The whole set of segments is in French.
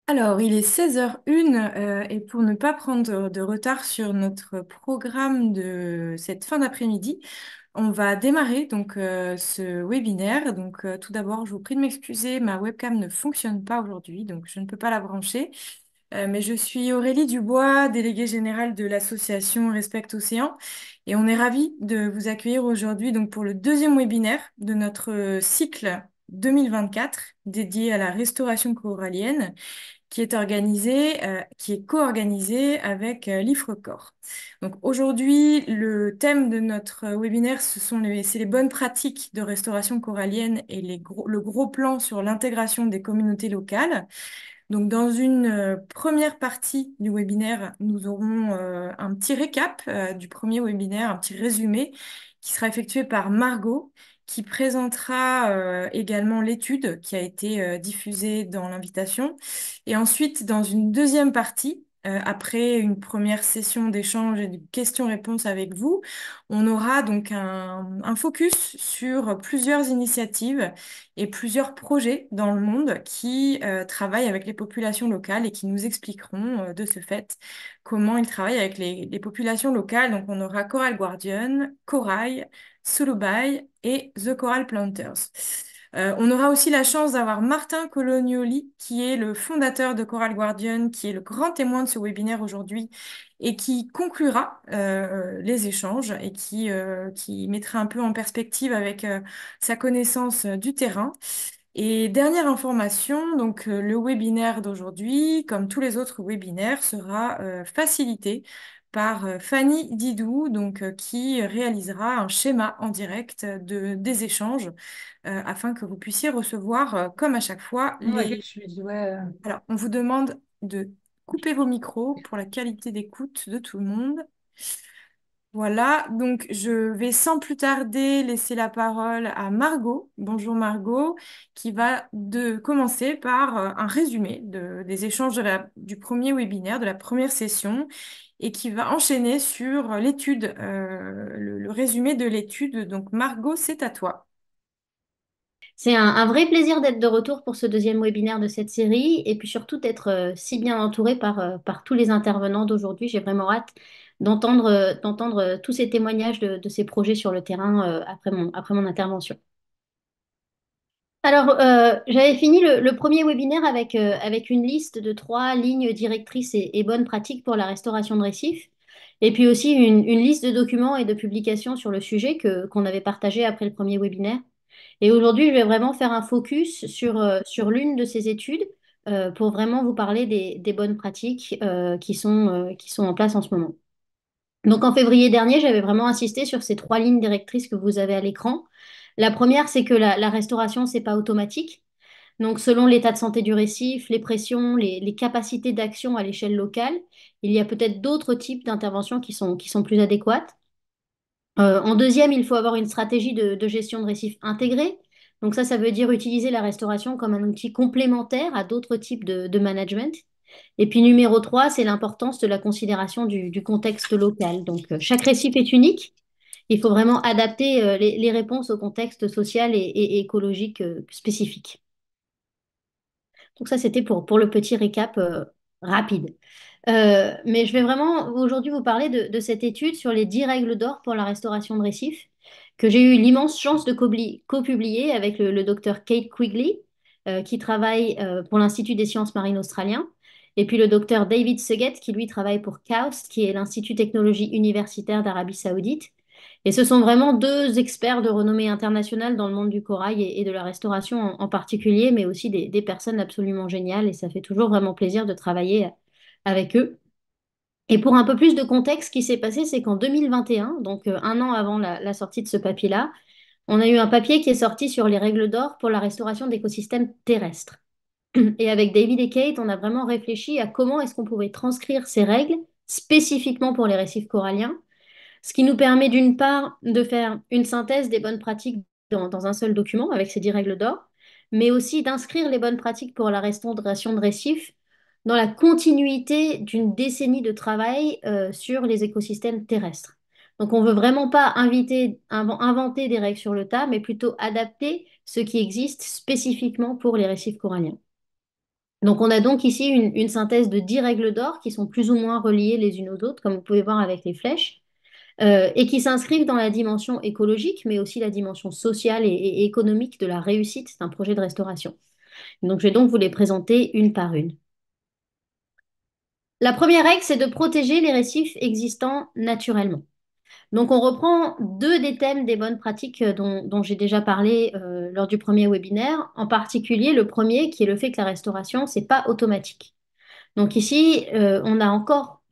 Alors, il est 16h01 et pour ne pas prendre de retard sur notre programme de cette fin d'après-midi, on va démarrer ce webinaire. Tout d'abord, je vous prie de m'excuser, ma webcam ne fonctionne pas aujourd'hui, donc je ne peux pas la brancher. Mais je suis Aurélie Dubois, déléguée générale de l'association Respect Océan, et on est ravis de vous accueillir aujourd'hui pour le deuxième webinaire de notre cycle 2024 dédié à la restauration corallienne qui est co-organisé avec l'IFRECOR. Donc aujourd'hui, le thème de notre webinaire, c'est les bonnes pratiques de restauration corallienne et le gros plan sur l'intégration des communautés locales. Donc, dans une première partie du webinaire, nous aurons un petit récap du premier webinaire, un petit résumé qui sera effectué par Margot, qui présentera également l'étude qui a été diffusée dans l'invitation. Et ensuite, dans une deuxième partie, après une première session d'échange et de questions-réponses avec vous, on aura donc un focus sur plusieurs initiatives et plusieurs projets dans le monde qui travaillent avec les populations locales et qui nous expliqueront de ce fait comment ils travaillent avec les populations locales. Donc on aura Coral Guardian, Corail, Sulubai et The Coral Planters. On aura aussi la chance d'avoir Martin Colognoli, qui est le fondateur de Coral Guardian, qui est le grand témoin de ce webinaire aujourd'hui et qui conclura les échanges et qui mettra un peu en perspective avec sa connaissance du terrain. Et dernière information, le webinaire d'aujourd'hui, comme tous les autres webinaires, sera facilité par Fanny Didou, qui réalisera un schéma en direct des échanges afin que vous puissiez recevoir, comme à chaque fois, Ouais, les... je lui dis, ouais. Alors, on vous demande de couper vos micros pour la qualité d'écoute de tout le monde. Voilà, donc je vais sans plus tarder laisser la parole à Margot. Bonjour Margot, qui va commencer par un résumé des échanges du premier webinaire, de la première session, et qui va enchaîner sur l'étude, le résumé de l'étude. Donc Margot, c'est à toi. C'est un vrai plaisir d'être de retour pour ce deuxième webinaire de cette série et puis surtout d'être si bien entourée par tous les intervenants d'aujourd'hui. J'ai vraiment hâte d'entendre tous ces témoignages de ces projets sur le terrain après mon intervention. Alors, j'avais fini le premier webinaire avec une liste de 3 lignes directrices et bonnes pratiques pour la restauration de récifs, et puis aussi une liste de documents et de publications sur le sujet qu'on avait partagé après le premier webinaire. Et aujourd'hui, je vais vraiment faire un focus sur l'une de ces études pour vraiment vous parler des bonnes pratiques qui sont en place en ce moment. Donc en février dernier, j'avais vraiment insisté sur ces 3 lignes directrices que vous avez à l'écran. La première, c'est que la restauration, c'est pas automatique. Donc selon l'état de santé du récif, les pressions, les capacités d'action à l'échelle locale, il y a peut-être d'autres types d'interventions qui sont plus adéquates. En deuxième, il faut avoir une stratégie de gestion de récif intégrée. Donc ça veut dire utiliser la restauration comme un outil complémentaire à d'autres types de management. Et puis numéro 3, c'est l'importance de la considération du contexte local. Donc chaque récif est unique. Il faut vraiment adapter les réponses au contexte social et écologique spécifique. Donc ça, c'était pour le petit récap rapide. Mais je vais vraiment aujourd'hui vous parler de cette étude sur les 10 règles d'or pour la restauration de récifs que j'ai eu l'immense chance de co-publier avec le docteur Kate Quigley, qui travaille pour l'Institut des sciences marines australien, et puis le docteur David Seguet, qui lui travaille pour KAUST, qui est l'Institut technologie universitaire d'Arabie Saoudite. Et ce sont vraiment 2 experts de renommée internationale dans le monde du corail et de la restauration en particulier, mais aussi des personnes absolument géniales. Et ça fait toujours vraiment plaisir de travailler avec eux. Et pour un peu plus de contexte, ce qui s'est passé, c'est qu'en 2021, donc un an avant la sortie de ce papier-là, on a eu un papier qui est sorti sur les règles d'or pour la restauration d'écosystèmes terrestres. Et avec David et Kate, on a vraiment réfléchi à comment est-ce qu'on pouvait transcrire ces règles spécifiquement pour les récifs coralliens, ce qui nous permet d'une part de faire une synthèse des bonnes pratiques dans un seul document avec ces 10 règles d'or, mais aussi d'inscrire les bonnes pratiques pour la restauration de récifs dans la continuité d'une décennie de travail sur les écosystèmes terrestres. Donc on ne veut vraiment pas inventer des règles sur le tas, mais plutôt adapter ce qui existe spécifiquement pour les récifs coralliens. Donc on a donc ici une synthèse de 10 règles d'or qui sont plus ou moins reliées les unes aux autres, comme vous pouvez voir avec les flèches, et qui s'inscrivent dans la dimension écologique, mais aussi la dimension sociale et économique de la réussite d'un projet de restauration. Donc je vais donc vous les présenter une par une. La première règle, c'est de protéger les récifs existants naturellement. Donc, on reprend deux des thèmes des bonnes pratiques dont j'ai déjà parlé lors du premier webinaire, en particulier le premier qui est le fait que la restauration, c'est pas automatique. Donc ici, on a encore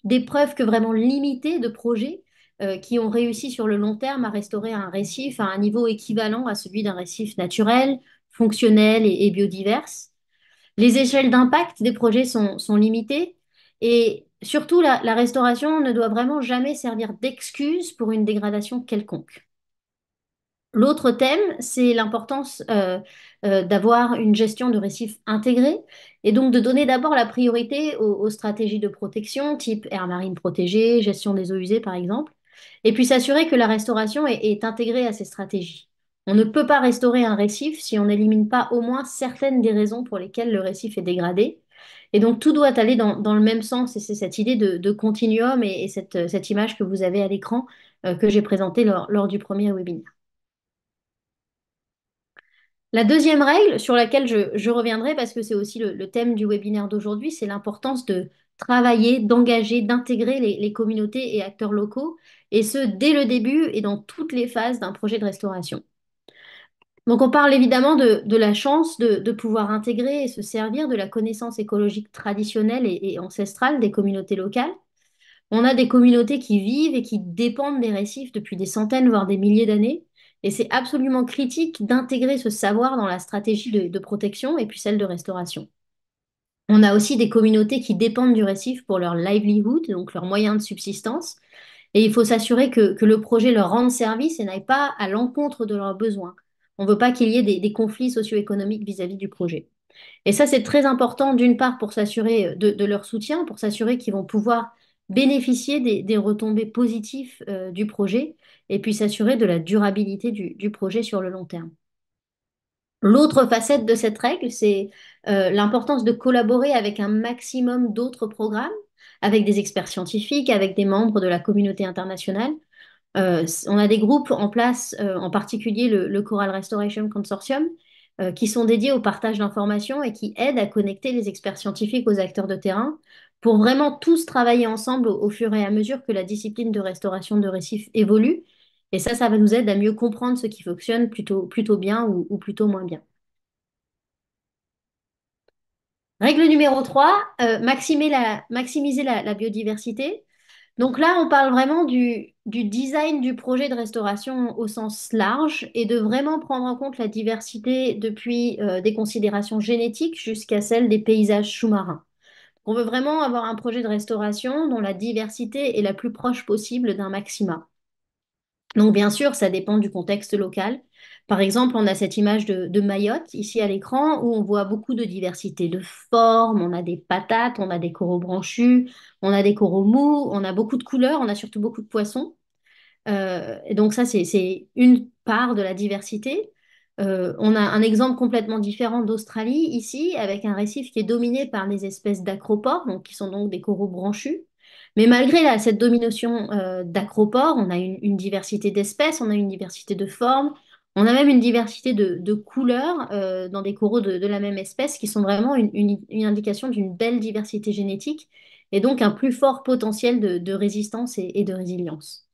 des preuves que vraiment limitées de projets qui ont réussi sur le long terme à restaurer un récif à un niveau équivalent à celui d'un récif naturel, fonctionnel et biodivers. Les échelles d'impact des projets sont limitées et surtout la restauration ne doit vraiment jamais servir d'excuse pour une dégradation quelconque. L'autre thème, c'est l'importance d'avoir une gestion de récifs intégrée et donc de donner d'abord la priorité aux stratégies de protection, type aire marine protégée, gestion des eaux usées par exemple, et puis s'assurer que la restauration est intégrée à ces stratégies. On ne peut pas restaurer un récif si on n'élimine pas au moins certaines des raisons pour lesquelles le récif est dégradé. Et donc tout doit aller dans le même sens et c'est cette idée de continuum et cette image que vous avez à l'écran que j'ai présentée lors du premier webinaire. La deuxième règle sur laquelle je reviendrai, parce que c'est aussi le thème du webinaire d'aujourd'hui, c'est l'importance de travailler, d'engager, d'intégrer les communautés et acteurs locaux, et ce, dès le début et dans toutes les phases d'un projet de restauration. Donc on parle évidemment de la chance de pouvoir intégrer et se servir de la connaissance écologique traditionnelle et ancestrale des communautés locales. On a des communautés qui vivent et qui dépendent des récifs depuis des centaines, voire des milliers d'années. Et c'est absolument critique d'intégrer ce savoir dans la stratégie de protection et puis celle de restauration. On a aussi des communautés qui dépendent du récif pour leur livelihood, donc leurs moyens de subsistance. Et il faut s'assurer que le projet leur rende service et n'aille pas à l'encontre de leurs besoins. On ne veut pas qu'il y ait des conflits socio-économiques vis-à-vis du projet. Et ça, c'est très important, d'une part, pour s'assurer de leur soutien, pour s'assurer qu'ils vont pouvoir bénéficier des retombées positives du projet, et puis s'assurer de la durabilité du projet sur le long terme. L'autre facette de cette règle, c'est l'importance de collaborer avec un maximum d'autres programmes, avec des experts scientifiques, avec des membres de la communauté internationale. On a des groupes en place, en particulier le Coral Restoration Consortium, qui sont dédiés au partage d'informations et qui aident à connecter les experts scientifiques aux acteurs de terrain pour vraiment tous travailler ensemble au fur et à mesure que la discipline de restauration de récifs évolue. Et ça va nous aider à mieux comprendre ce qui fonctionne plutôt bien ou plutôt moins bien. Règle numéro 3, maximiser la biodiversité. Donc là, on parle vraiment du design du projet de restauration au sens large et de vraiment prendre en compte la diversité depuis des considérations génétiques jusqu'à celle des paysages sous-marins. On veut vraiment avoir un projet de restauration dont la diversité est la plus proche possible d'un maxima. Donc, bien sûr, ça dépend du contexte local. Par exemple, on a cette image de Mayotte ici à l'écran où on voit beaucoup de diversité de formes. On a des patates, on a des coraux branchus, on a des coraux mous, on a beaucoup de couleurs, on a surtout beaucoup de poissons. Et donc, ça, c'est une part de la diversité. On a un exemple complètement différent d'Australie ici, avec un récif qui est dominé par les espèces d'acropores, donc qui sont donc des coraux branchus. Mais malgré cette domination d'acropores, on a une diversité d'espèces, on a une diversité de formes, on a même une diversité de couleurs dans des coraux de la même espèce qui sont vraiment une indication d'une belle diversité génétique et donc un plus fort potentiel de résistance et de résilience.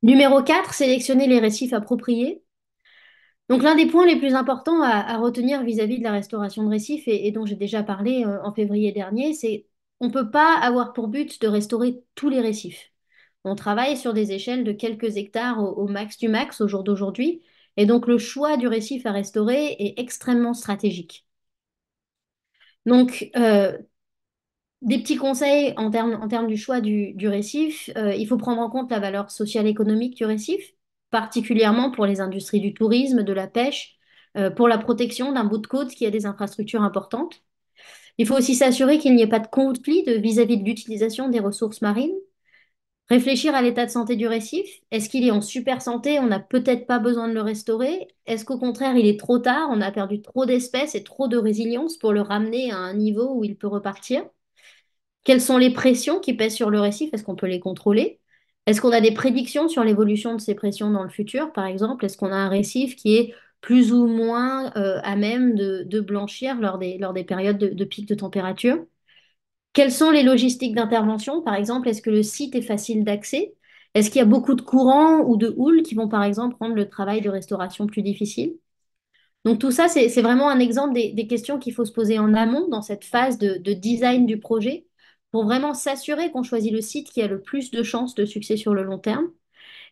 Numéro 4, sélectionner les récifs appropriés. Donc l'un des points les plus importants à retenir vis-à-vis de la restauration de récifs et dont j'ai déjà parlé en février dernier, c'est on ne peut pas avoir pour but de restaurer tous les récifs. On travaille sur des échelles de quelques hectares au max du max au jour d'aujourd'hui, et donc le choix du récif à restaurer est extrêmement stratégique. Donc, des petits conseils en termes du choix du récif. Il faut prendre en compte la valeur sociale et économique du récif, particulièrement pour les industries du tourisme, de la pêche, pour la protection d'un bout de côte qui a des infrastructures importantes. Il faut aussi s'assurer qu'il n'y ait pas de conflit vis-à-vis de l'utilisation des ressources marines. Réfléchir à l'état de santé du récif. Est-ce qu'il est en super santé? On n'a peut-être pas besoin de le restaurer. Est-ce qu'au contraire, il est trop tard? On a perdu trop d'espèces et trop de résilience pour le ramener à un niveau où il peut repartir? Quelles sont les pressions qui pèsent sur le récif? Est-ce qu'on peut les contrôler? Est-ce qu'on a des prédictions sur l'évolution de ces pressions dans le futur, par exemple? Est-ce qu'on a un récif qui est plus ou moins à même de blanchir lors des périodes de pic de température? Quelles sont les logistiques d'intervention, par exemple? Est-ce que le site est facile d'accès? Est-ce qu'il y a beaucoup de courants ou de houles qui vont, par exemple, rendre le travail de restauration plus difficile? Donc tout ça, c'est vraiment un exemple des questions qu'il faut se poser en amont dans cette phase de design du projet pour vraiment s'assurer qu'on choisit le site qui a le plus de chances de succès sur le long terme.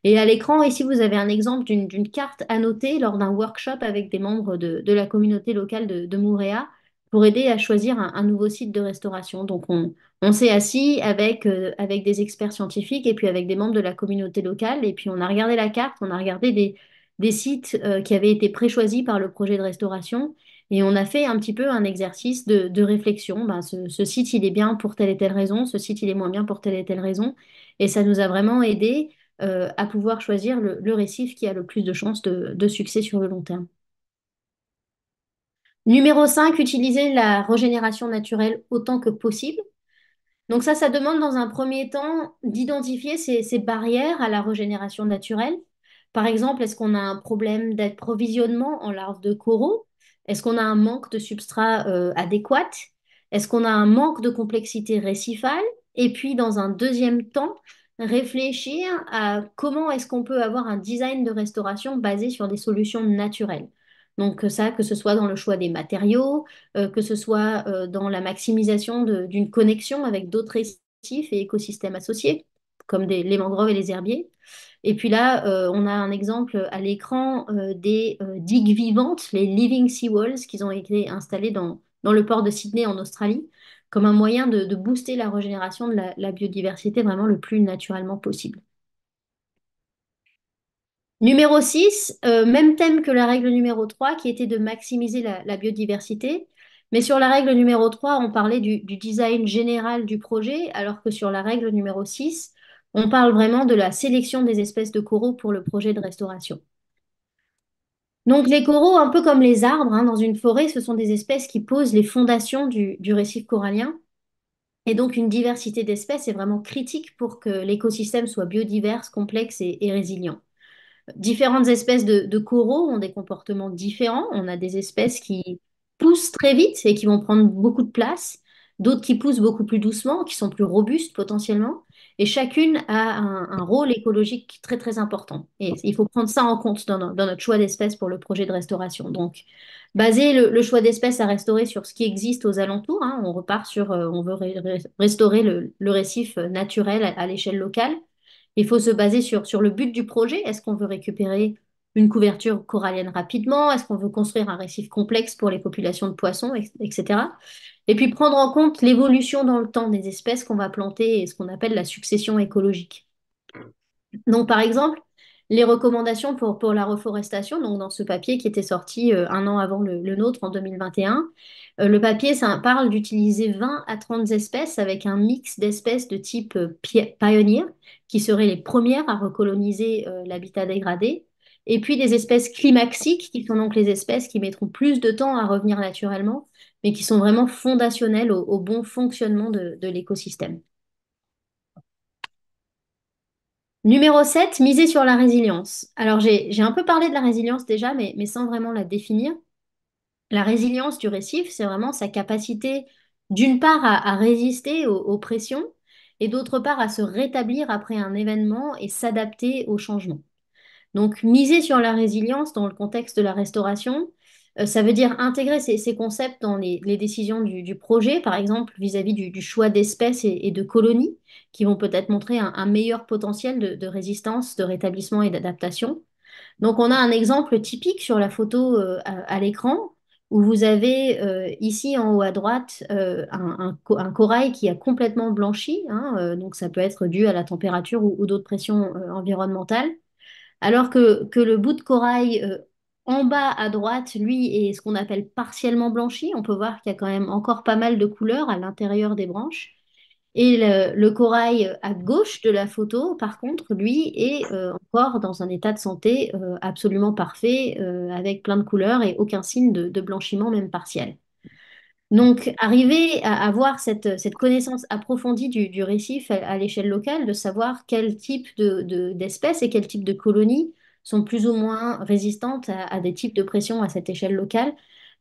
Et à l'écran, ici, vous avez un exemple d'une carte annotée lors d'un workshop avec des membres de la communauté locale de Moorea pour aider à choisir un nouveau site de restauration. Donc, on s'est assis avec des experts scientifiques et puis avec des membres de la communauté locale. Et puis, on a regardé la carte, on a regardé des sites qui avaient été préchoisis par le projet de restauration. Et on a fait un petit peu un exercice de réflexion. Ben, ce site, il est bien pour telle et telle raison, ce site, il est moins bien pour telle et telle raison. Et ça nous a vraiment aidé à pouvoir choisir le récif qui a le plus de chances de succès sur le long terme. Numéro 5, utiliser la régénération naturelle autant que possible. Donc ça demande dans un premier temps d'identifier ces barrières à la régénération naturelle. Par exemple, est-ce qu'on a un problème d'approvisionnement en larves de coraux? Est-ce qu'on a un manque de substrat adéquat? Est-ce qu'on a un manque de complexité récifale? Et puis, dans un deuxième temps, réfléchir à comment est-ce qu'on peut avoir un design de restauration basé sur des solutions naturelles. Donc ça, que ce soit dans le choix des matériaux, que ce soit dans la maximisation d'une connexion avec d'autres récifs et écosystèmes associés, comme les mangroves et les herbiers. Et puis là, on a un exemple à l'écran des digues vivantes, les living seawalls, qui ont été installées dans le port de Sydney en Australie, comme un moyen de booster la régénération de la biodiversité vraiment le plus naturellement possible. Numéro 6, même thème que la règle numéro 3, qui était de maximiser la biodiversité. Mais sur la règle numéro 3, on parlait du design général du projet, alors que sur la règle numéro 6, on parle vraiment de la sélection des espèces de coraux pour le projet de restauration. Donc les coraux, un peu comme les arbres, hein, dans une forêt, ce sont des espèces qui posent les fondations du récif corallien. Et donc une diversité d'espèces est vraiment critique pour que l'écosystème soit biodivers, complexe et résilient. Différentes espèces de coraux ont des comportements différents. On a des espèces qui poussent très vite et qui vont prendre beaucoup de place, d'autres qui poussent beaucoup plus doucement, qui sont plus robustes potentiellement. Et chacune a un rôle écologique très très important. Et il faut prendre ça en compte dans notre choix d'espèces pour le projet de restauration. Donc, baser le choix d'espèces à restaurer sur ce qui existe aux alentours, hein. On repart sur, on veut restaurer le récif naturel à l'échelle locale. Il faut se baser sur le but du projet. Est-ce qu'on veut récupérer une couverture corallienne rapidement? Est-ce qu'on veut construire un récif complexe pour les populations de poissons, etc. Et puis prendre en compte l'évolution dans le temps des espèces qu'on va planter et ce qu'on appelle la succession écologique. Donc, par exemple, les recommandations pour la reforestation, donc dans ce papier qui était sorti un an avant le nôtre en 2021, le papier ça parle d'utiliser 20 à 30 espèces avec un mix d'espèces de type pioneer, qui seraient les premières à recoloniser l'habitat dégradé, et puis des espèces climaxiques, qui sont donc les espèces qui mettront plus de temps à revenir naturellement, mais qui sont vraiment fondationnelles au bon fonctionnement de l'écosystème. Numéro 7, miser sur la résilience. Alors, j'ai un peu parlé de la résilience déjà, mais sans vraiment la définir. La résilience du récif, c'est vraiment sa capacité, d'une part, à résister aux pressions et d'autre part, à se rétablir après un événement et s'adapter aux changements. Donc, miser sur la résilience dans le contexte de la restauration, ça veut dire intégrer ces concepts dans les décisions du projet, par exemple vis-à-vis du choix d'espèces et de colonies, qui vont peut-être montrer un meilleur potentiel de résistance, de rétablissement et d'adaptation. Donc, on a un exemple typique sur la photo à l'écran, où vous avez ici en haut à droite un corail qui a complètement blanchi, hein, donc ça peut être dû à la température ou d'autres pressions environnementales. Alors que le bout de corail en bas à droite, lui, est ce qu'on appelle partiellement blanchi. On peut voir qu'il y a quand même encore pas mal de couleurs à l'intérieur des branches. Et le corail à gauche de la photo, par contre, lui, est encore dans un état de santé absolument parfait, avec plein de couleurs et aucun signe de blanchiment, même partiel. Donc, arriver à avoir cette connaissance approfondie du récif à l'échelle locale, de savoir quel type d'espèces et quel type de colonies sont plus ou moins résistantes à des types de pression à cette échelle locale,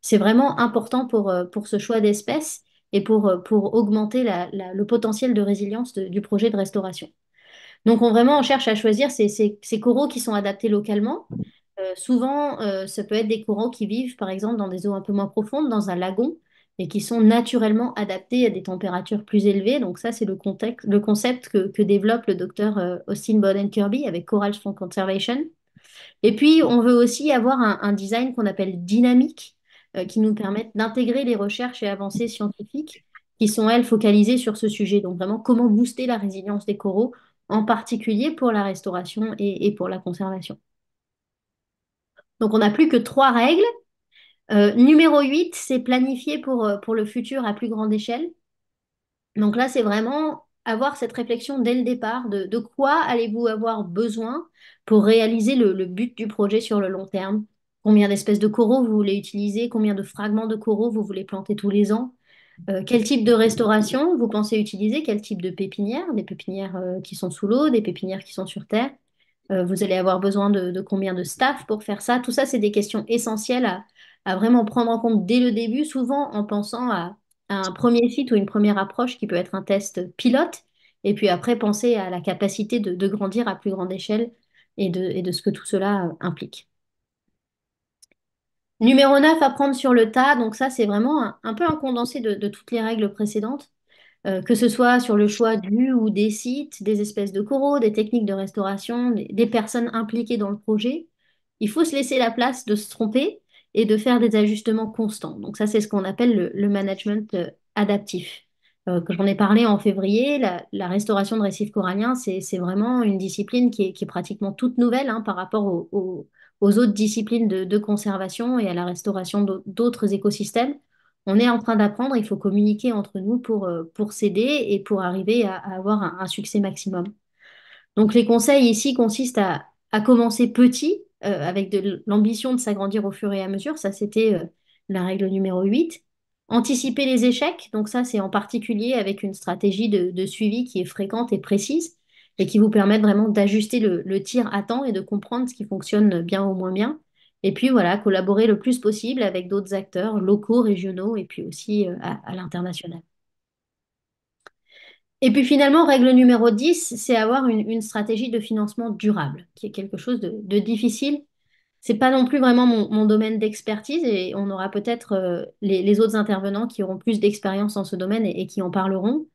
c'est vraiment important pour ce choix d'espèces et pour augmenter le potentiel de résilience du projet de restauration. Donc, on cherche à choisir ces coraux qui sont adaptés localement. Souvent, ça peut être des coraux qui vivent, par exemple, dans des eaux un peu moins profondes, dans un lagon, et qui sont naturellement adaptés à des températures plus élevées. Donc ça, c'est le concept que développe le docteur Austin Bowden-Kirby avec Coral Strong Conservation. Et puis, on veut aussi avoir un design qu'on appelle dynamique, qui nous permette d'intégrer les recherches et avancées scientifiques qui sont, elles, focalisées sur ce sujet. Donc vraiment, comment booster la résilience des coraux, en particulier pour la restauration et pour la conservation. Donc, on n'a plus que trois règles. Numéro 8, c'est planifier pour le futur à plus grande échelle. Donc là, c'est vraiment avoir cette réflexion dès le départ de quoi allez-vous avoir besoin pour réaliser le but du projet sur le long terme. Combien d'espèces de coraux vous voulez utiliser, combien de fragments de coraux vous voulez planter tous les ans. Quel type de restauration vous pensez utiliser, quel type de pépinière, des pépinières qui sont sous l'eau, des pépinières qui sont sur terre. Vous allez avoir besoin de combien de staff pour faire ça. Tout ça, c'est des questions essentielles à vraiment prendre en compte dès le début, souvent en pensant à un premier site ou une première approche qui peut être un test pilote, et puis après penser à la capacité de grandir à plus grande échelle et de ce que tout cela implique. Numéro 9, apprendre sur le tas. Donc ça, c'est vraiment un peu un condensé de toutes les règles précédentes. Que ce soit sur le choix du ou des sites, des espèces de coraux, des techniques de restauration, des personnes impliquées dans le projet. Il faut se laisser la place de se tromper et de faire des ajustements constants. Donc ça, c'est ce qu'on appelle le management adaptif. Que j'en ai parlé en février, la restauration de récifs coralliens, c'est vraiment une discipline qui est pratiquement toute nouvelle hein, par rapport aux autres disciplines de conservation et à la restauration d'autres écosystèmes. On est en train d'apprendre, il faut communiquer entre nous pour s'aider et pour arriver à avoir un succès maximum. Donc les conseils ici consistent à commencer petit, avec l'ambition de s'agrandir au fur et à mesure. Ça, c'était la règle numéro 8. Anticiper les échecs, donc ça, c'est en particulier avec une stratégie de suivi qui est fréquente et précise et qui vous permet vraiment d'ajuster le tir à temps et de comprendre ce qui fonctionne bien ou moins bien. Et puis voilà, collaborer le plus possible avec d'autres acteurs locaux, régionaux et puis aussi à l'international. Et puis finalement, règle numéro 10, c'est avoir une stratégie de financement durable, qui est quelque chose de difficile. C'est pas non plus vraiment mon domaine d'expertise et on aura peut-être les autres intervenants qui auront plus d'expérience dans ce domaine et qui en parleront.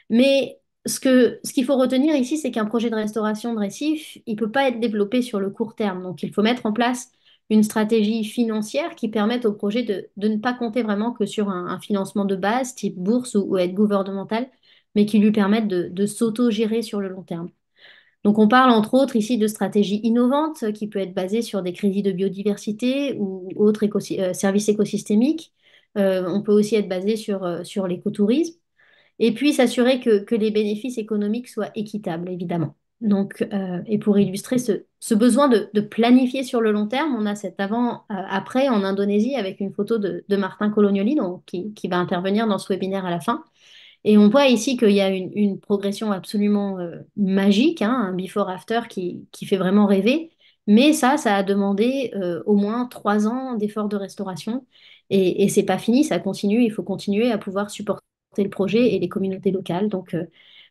Mais ce qu'il faut retenir ici, c'est qu'un projet de restauration de récif, il ne peut pas être développé sur le court terme. Donc, il faut mettre en place une stratégie financière qui permette au projet de ne pas compter vraiment que sur un financement de base, type bourse ou aide gouvernementale, mais qui lui permette de s'auto-gérer sur le long terme. Donc, on parle entre autres ici de stratégies innovantes qui peut être basée sur des crédits de biodiversité ou autres services écosystémiques. On peut aussi être basé sur l'écotourisme. Et puis s'assurer que les bénéfices économiques soient équitables, évidemment. Donc, et pour illustrer ce besoin de planifier sur le long terme, on a cet avant-après en Indonésie avec une photo de Martin Colognoli, donc, qui va intervenir dans ce webinaire à la fin. Et on voit ici qu'il y a une progression absolument magique, hein, un before-after qui fait vraiment rêver. Mais ça a demandé au moins 3 ans d'efforts de restauration. Et c'est pas fini, ça continue. Il faut continuer à pouvoir supporter le projet et les communautés locales. Donc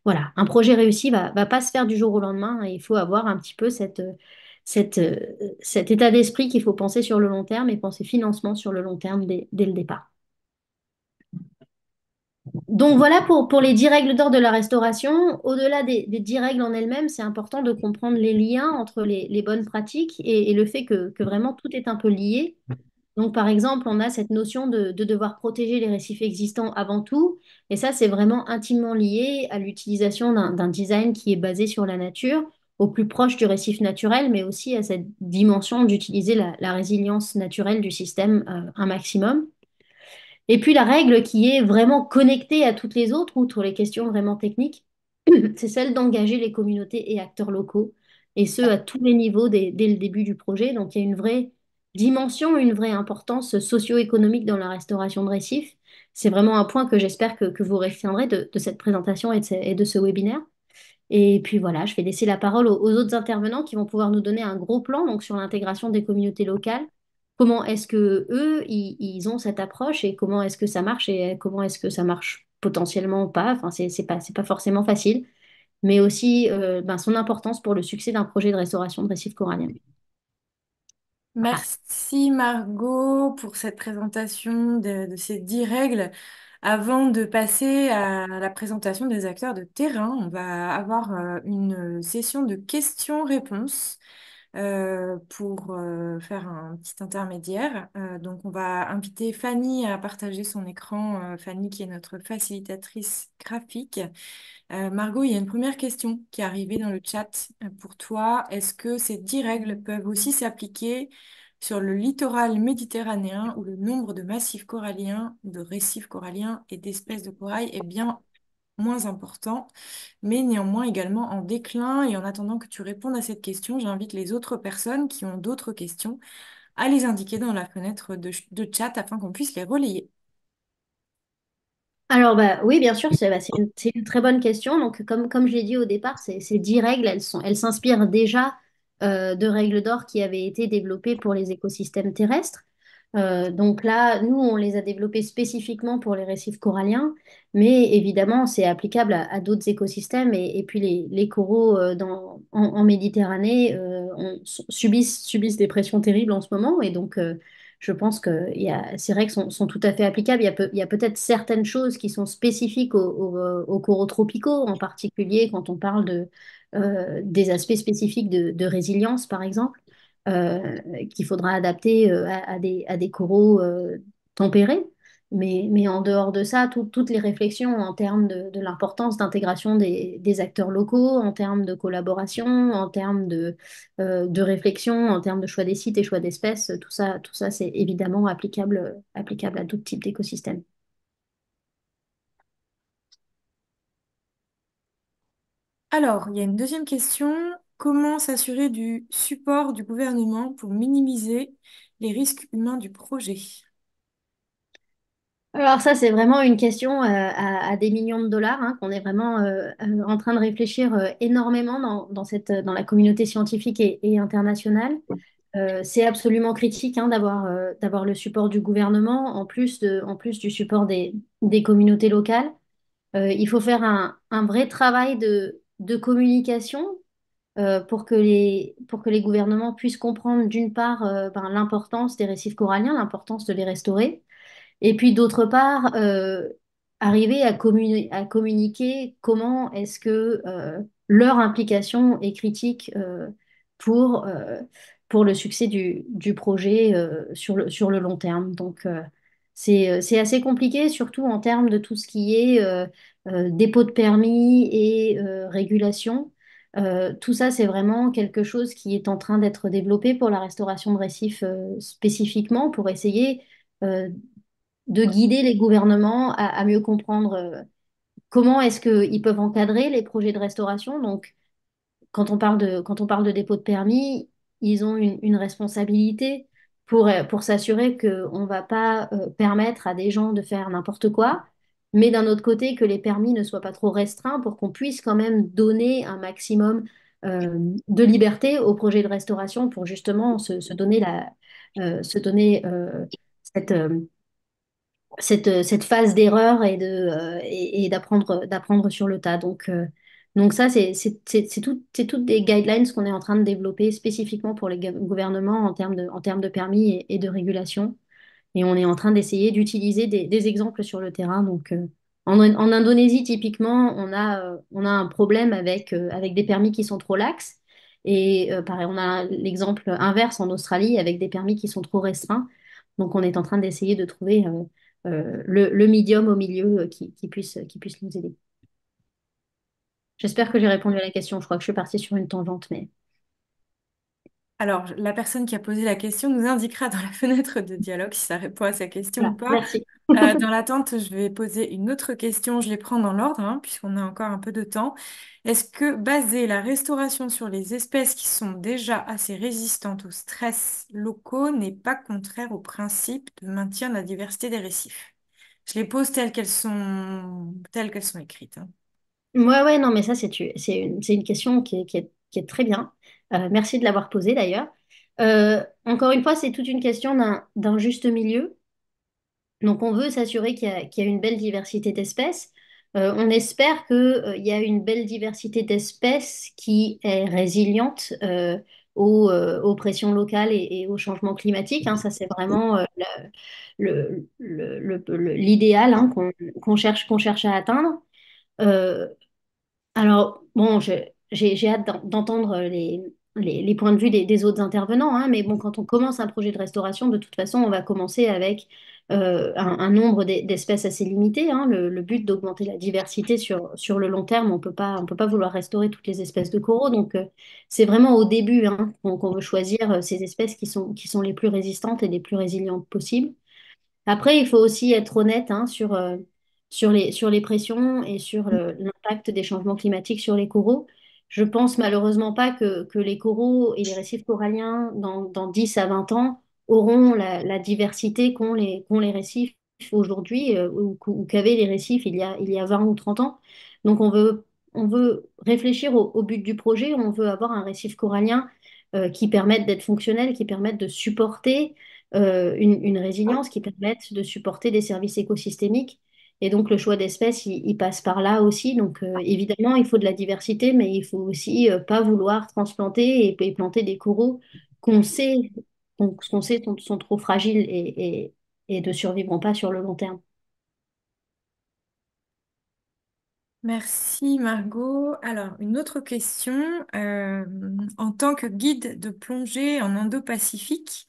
voilà, un projet réussi va pas se faire du jour au lendemain. Et il faut avoir un petit peu cette, euh, cet état d'esprit qu'il faut penser sur le long terme et penser financement sur le long terme dès le départ. Donc voilà pour les 10 règles d'or de la restauration. Au-delà des 10 règles en elles-mêmes, c'est important de comprendre les liens entre les bonnes pratiques et le fait que vraiment tout est un peu lié. Donc par exemple, on a cette notion de devoir protéger les récifs existants avant tout. Et ça, c'est vraiment intimement lié à l'utilisation d'un design qui est basé sur la nature, au plus proche du récif naturel, mais aussi à cette dimension d'utiliser la résilience naturelle du système un maximum. Et puis la règle qui est vraiment connectée à toutes les autres, outre les questions vraiment techniques, c'est celle d'engager les communautés et acteurs locaux, et ce, à tous les niveaux dès le début du projet. Donc il y a une vraie dimension, une vraie importance socio-économique dans la restauration de récifs. C'est vraiment un point que j'espère que vous retiendrez de cette présentation et de ce webinaire. Et puis voilà, je vais laisser la parole aux autres intervenants qui vont pouvoir nous donner un gros plan donc, sur l'intégration des communautés locales. Comment est-ce que eux, ils ont cette approche et comment est-ce que ça marche et comment est-ce que ça marche potentiellement pas. Enfin, c'est pas forcément facile, mais aussi ben, son importance pour le succès d'un projet de restauration de récifs coralliens. Voilà. Merci Margot pour cette présentation de ces 10 règles. Avant de passer à la présentation des acteurs de terrain, on va avoir une session de questions-réponses pour faire un petit intermédiaire. Donc, on va inviter Fanny à partager son écran. Fanny, qui est notre facilitatrice graphique. Margot, il y a une première question qui est arrivée dans le chat pour toi. Est-ce que ces 10 règles peuvent aussi s'appliquer sur le littoral méditerranéen où le nombre de massifs coralliens, de récifs coralliens et d'espèces de corail est bien moins important, mais néanmoins également en déclin? Et en attendant que tu répondes à cette question, j'invite les autres personnes qui ont d'autres questions à les indiquer dans la fenêtre de chat afin qu'on puisse les relayer. Alors, bah, oui, bien sûr, c'est une très bonne question. Donc, comme je l'ai dit au départ, ces 10 règles, elles s'inspirent déjà de règles d'or qui avaient été développées pour les écosystèmes terrestres. Donc là, nous, on les a développées spécifiquement pour les récifs coralliens, mais évidemment, c'est applicable à d'autres écosystèmes. Et puis, les coraux en Méditerranée subissent des pressions terribles en ce moment. Et donc, je pense que ces règles sont tout à fait applicables. Il y a peut-être certaines choses qui sont spécifiques aux coraux tropicaux, en particulier quand on parle des aspects spécifiques de résilience, par exemple, qu'il faudra adapter à des coraux tempérés. Mais en dehors de ça, toutes les réflexions en termes de l'importance d'intégration des acteurs locaux, en termes de collaboration, en termes de réflexion, en termes de choix des sites et choix d'espèces, tout ça, c'est évidemment applicable à d'autres types d'écosystèmes. Alors, il y a une deuxième question. Comment s'assurer du support du gouvernement pour minimiser les risques humains du projet? Alors ça, c'est vraiment une question à des millions de dollars hein, qu'on est vraiment en train de réfléchir énormément dans la communauté scientifique et internationale. C'est absolument critique hein, d'avoir le support du gouvernement en plus du support des communautés locales. Il faut faire un vrai travail de communication pour que les gouvernements puissent comprendre d'une part ben, l'importance des récifs coralliens, l'importance de les restaurer, et puis d'autre part arriver à communiquer comment est-ce que leur implication est critique pour le succès du projet sur le long terme. Donc c'est assez compliqué, surtout en termes de tout ce qui est dépôt de permis et régulation. Tout ça, c'est vraiment quelque chose qui est en train d'être développé pour la restauration de récifs spécifiquement, pour essayer de guider les gouvernements à mieux comprendre comment est-ce qu'ils peuvent encadrer les projets de restauration. Donc, quand on parle de dépôt de permis, ils ont une responsabilité pour s'assurer qu'on ne va pas permettre à des gens de faire n'importe quoi, mais d'un autre côté, que les permis ne soient pas trop restreints pour qu'on puisse quand même donner un maximum de liberté aux projets de restauration pour justement se donner cette, cette phase d'erreur et d'apprendre sur le tas. Donc ça, c'est toutes des guidelines qu'on est en train de développer spécifiquement pour les gouvernements en termes de permis et de régulation. Et on est en train d'essayer d'utiliser des exemples sur le terrain. Donc, en Indonésie, typiquement, on a un problème avec des permis qui sont trop laxes. Et pareil, on a l'exemple inverse en Australie avec des permis qui sont trop restreints. Donc, on est en train d'essayer de trouver le médium au milieu qui puisse nous aider. J'espère que j'ai répondu à la question. Je crois que je suis partie sur une tangente, mais... Alors, la personne qui a posé la question nous indiquera dans la fenêtre de dialogue si ça répond à sa question ou Voilà, pas. merci. Dans l'attente, je vais poser une autre question. Je les prends dans l'ordre, hein, puisqu'on a encore un peu de temps. Est-ce que baser la restauration sur les espèces qui sont déjà assez résistantes aux stress locaux n'est pas contraire au principe de maintien de la diversité des récifs? Je les pose telles qu'elles sont écrites, hein. Ouais, ouais, non, mais ça, c'est une question qui est très bien. Merci de l'avoir posée d'ailleurs. Encore une fois, c'est toute une question d'un juste milieu. Donc, on veut s'assurer qu'il y a une belle diversité d'espèces. On espère qu'il y a une belle diversité d'espèces qui est résiliente aux pressions locales et au changement climatique, hein. Ça, c'est vraiment l'idéal, hein, qu'on cherche à atteindre. Euh, alors, bon, j'ai hâte d'entendre les points de vue des autres intervenants, hein, mais bon, quand on commence un projet de restauration, de toute façon, on va commencer avec un nombre d'espèces assez limité, hein. Le but d'augmenter la diversité sur le long terme, on peut pas vouloir restaurer toutes les espèces de coraux, donc c'est vraiment au début, hein, qu'on veut choisir ces espèces qui sont les plus résistantes et les plus résilientes possibles. Après, il faut aussi être honnête, hein, sur les pressions et sur l'impact des changements climatiques sur les coraux. Je pense malheureusement pas que les coraux et les récifs coralliens, dans 10 à 20 ans, auront la diversité qu'ont les récifs aujourd'hui ou qu'avaient les récifs il y a 20 ou 30 ans. Donc on veut réfléchir au but du projet, on veut avoir un récif corallien qui permette d'être fonctionnel, qui permette de supporter une résilience qui permette de supporter des services écosystémiques. Et donc, le choix d'espèces, il passe par là aussi. Donc, évidemment, il faut de la diversité, mais il faut aussi pas vouloir transplanter et planter des coraux qu'on sait, qu'on sait sont trop fragiles et ne survivront pas sur le long terme. Merci Margot. Alors, une autre question. En tant que guide de plongée en Indo-Pacifique,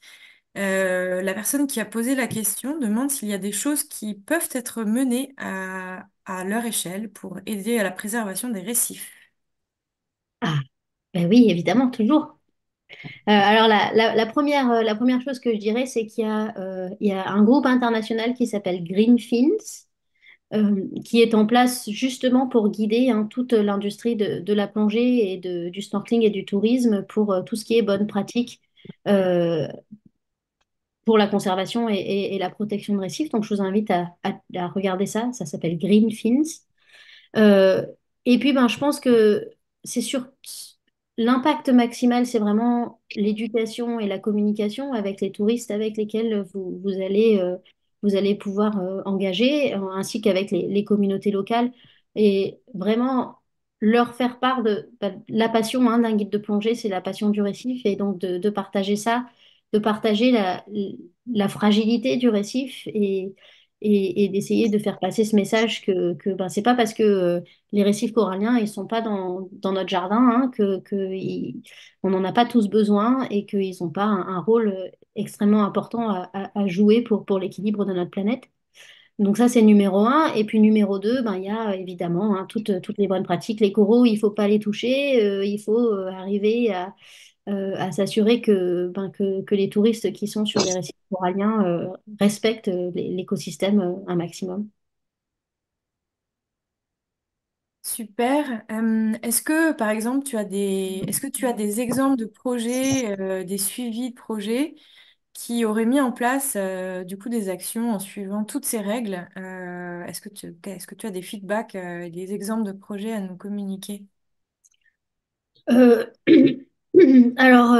la personne qui a posé la question demande s'il y a des choses qui peuvent être menées à leur échelle pour aider à la préservation des récifs. Ah, ben oui, évidemment, toujours. Alors, la première chose que je dirais, c'est il y a un groupe international qui s'appelle Greenpeace, qui est en place justement pour guider, hein, toute l'industrie de la plongée et du snorkeling et du tourisme pour tout ce qui est bonne pratique euh, pour la conservation et la protection de récifs. Donc, je vous invite à regarder ça. Ça s'appelle Greenpeace. Euh, et puis, ben, je pense que c'est sur l'impact maximal, c'est vraiment l'éducation et la communication avec les touristes avec lesquels vous allez pouvoir engager, ainsi qu'avec les communautés locales, et vraiment leur faire part de bah, la passion, hein, d'un guide de plongée, c'est la passion du récif, et donc de partager ça, de partager la fragilité du récif et d'essayer de faire passer ce message que ben, c'est pas parce que les récifs coralliens ils sont pas dans notre jardin, hein, on n'en a pas tous besoin et qu'ils n'ont pas un rôle extrêmement important à jouer pour l'équilibre de notre planète. Donc ça, c'est numéro un. Et puis numéro deux, ben, il y a évidemment, hein, toutes les bonnes pratiques. Les coraux, il faut pas les toucher. Il faut arriver à s'assurer que les touristes qui sont sur les récifs coralliens respectent l'écosystème un maximum. Super. Est-ce que, par exemple, est-ce que tu as des exemples de projets, des suivis de projets qui auraient mis en place, du coup, des actions en suivant toutes ces règles? Est-ce que tu as des feedbacks, des exemples de projets à nous communiquer? Euh, alors,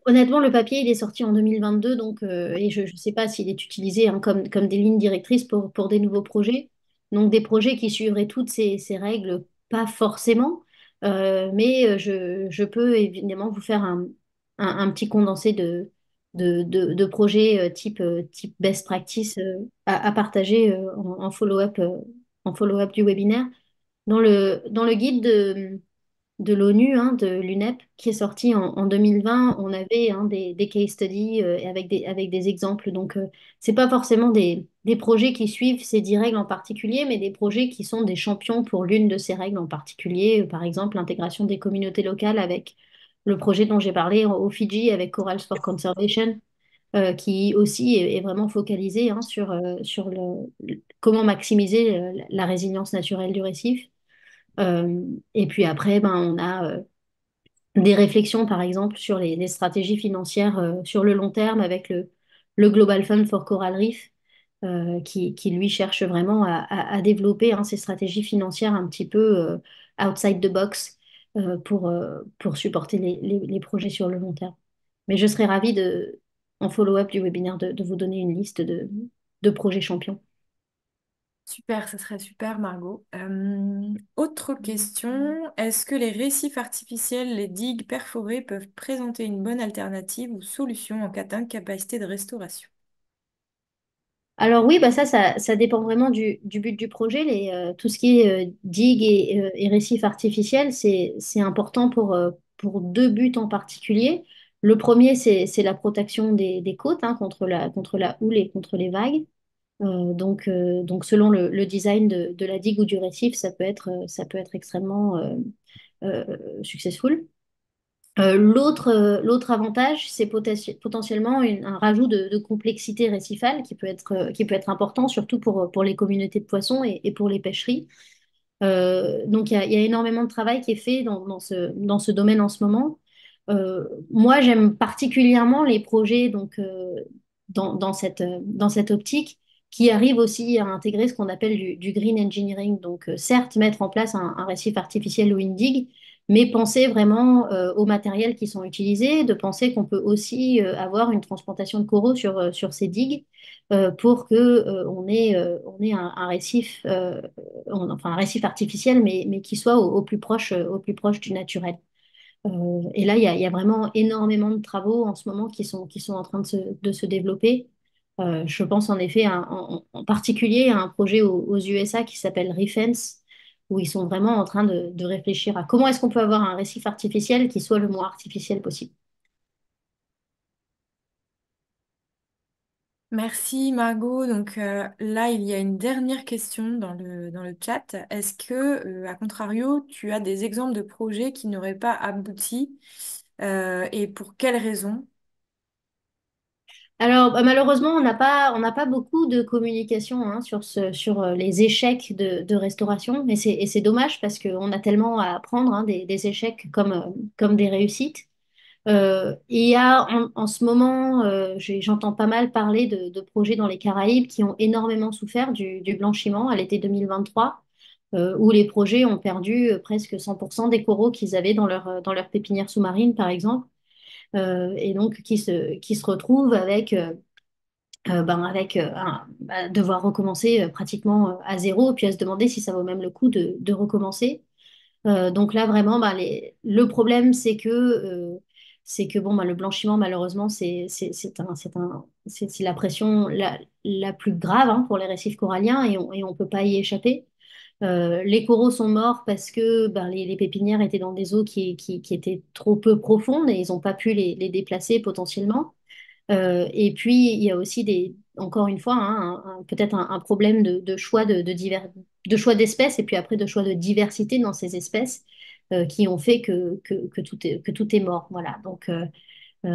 honnêtement, le papier, il est sorti en 2022, donc, et je ne sais pas s'il est utilisé, hein, comme des lignes directrices pour des nouveaux projets. Donc, des projets qui suivraient toutes ces règles, pas forcément, mais je peux évidemment vous faire un petit condensé de projets type best practice à partager en follow-up du webinaire. Dans le guide de l'ONU, hein, de l'UNEP, qui est sorti en 2020, on avait, hein, des case studies avec des exemples. Donc, c'est pas forcément des projets qui suivent ces 10 règles en particulier, mais des projets qui sont des champions pour l'une de ces règles en particulier. Par exemple, l'intégration des communautés locales avec le projet dont j'ai parlé au Fidji avec Corals for Conservation, qui aussi est vraiment focalisé hein, sur comment maximiser la résilience naturelle du récif. Et puis après, ben, on a des réflexions, par exemple, sur les stratégies financières sur le long terme avec le Global Fund for Coral Reef, qui, lui cherche vraiment à développer hein, ces stratégies financières un petit peu outside the box pour supporter les projets sur le long terme. Mais je serais ravie en follow-up du webinaire, de vous donner une liste de projets champions. Super, ça serait super, Margot. Autre question, est-ce que les récifs artificiels, les digues perforées peuvent présenter une bonne alternative ou solution en cas d'incapacité de restauration? Alors oui, bah ça dépend vraiment du but du projet. Tout ce qui est digue et récif artificiel, c'est important pour deux buts en particulier. Le premier, c'est la protection des côtes hein, contre la houle et contre les vagues. Donc selon le design de la digue ou du récif, ça peut être extrêmement successful. L'autre avantage, c'est potentiellement un rajout de complexité récifale qui peut être important, surtout pour les communautés de poissons et pour les pêcheries. Donc, il y a énormément de travail qui est fait dans ce domaine en ce moment. Moi, j'aime particulièrement les projets donc, dans cette optique qui arrivent aussi à intégrer ce qu'on appelle du green engineering. Donc, certes, mettre en place un récif artificiel ou une digue, mais penser vraiment aux matériels qui sont utilisés, de penser qu'on peut aussi avoir une transplantation de coraux sur ces digues pour que on ait un récif enfin un récif artificiel, mais qui soit au plus proche du naturel. Et là, il y a vraiment énormément de travaux en ce moment qui sont en train de se développer. Je pense en effet en particulier à un projet aux USA qui s'appelle Refence, où ils sont vraiment en train de réfléchir à comment est-ce qu'on peut avoir un récif artificiel qui soit le moins artificiel possible. Merci Margot. Donc là, il y a une dernière question dans le chat. Est-ce que, à contrario, tu as des exemples de projets qui n'auraient pas abouti et pour quelles raisons? Alors, bah, malheureusement, on n'a pas beaucoup de communication hein, sur les échecs de restauration, et c'est dommage parce qu'on a tellement à apprendre hein, des échecs comme des réussites. Il y a en ce moment, j'entends pas mal parler de projets dans les Caraïbes qui ont énormément souffert du blanchiment à l'été 2023, où les projets ont perdu presque 100% des coraux qu'ils avaient dans leur pépinière sous-marine, par exemple, et donc qui se retrouvent avec devoir recommencer pratiquement à zéro, puis à se demander si ça vaut même le coup de recommencer. Donc là, vraiment, le problème, c'est que bon, le blanchiment, malheureusement, c'est la pression la plus grave hein, pour les récifs coralliens et on peut pas y échapper. Les coraux sont morts parce que les pépinières étaient dans des eaux qui étaient trop peu profondes et ils n'ont pas pu les déplacer potentiellement. Et puis, il y a aussi encore une fois, hein, peut-être un problème de choix de choix d'espèces et puis après de choix de diversité dans ces espèces qui ont fait que tout est mort. Voilà. Donc,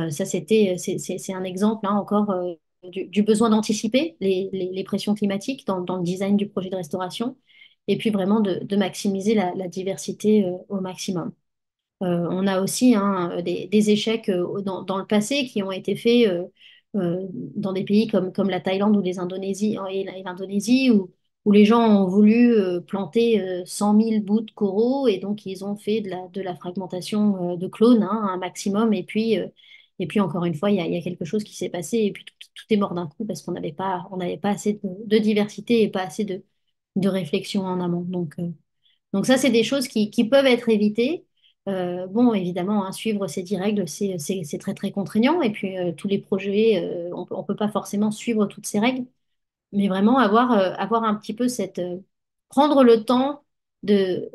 ça, c'est un exemple hein, encore du besoin d'anticiper les pressions climatiques dans le design du projet de restauration et puis vraiment de maximiser la diversité au maximum. On a aussi hein, des échecs dans le passé qui ont été faits dans des pays comme la Thaïlande ou et l'Indonésie où les gens ont voulu planter 100 000 bouts de coraux et donc ils ont fait de la fragmentation de clones hein, un maximum et puis encore une fois il y a quelque chose qui s'est passé et puis tout est mort d'un coup parce on n'avait pas assez de diversité et pas assez de réflexion en amont. Donc ça, c'est des choses qui peuvent être évitées. Bon, évidemment, hein, suivre ces 10 règles, c'est très, très contraignant. Et puis, tous les projets, on peut pas forcément suivre toutes ces règles, mais vraiment avoir un petit peu prendre le temps de,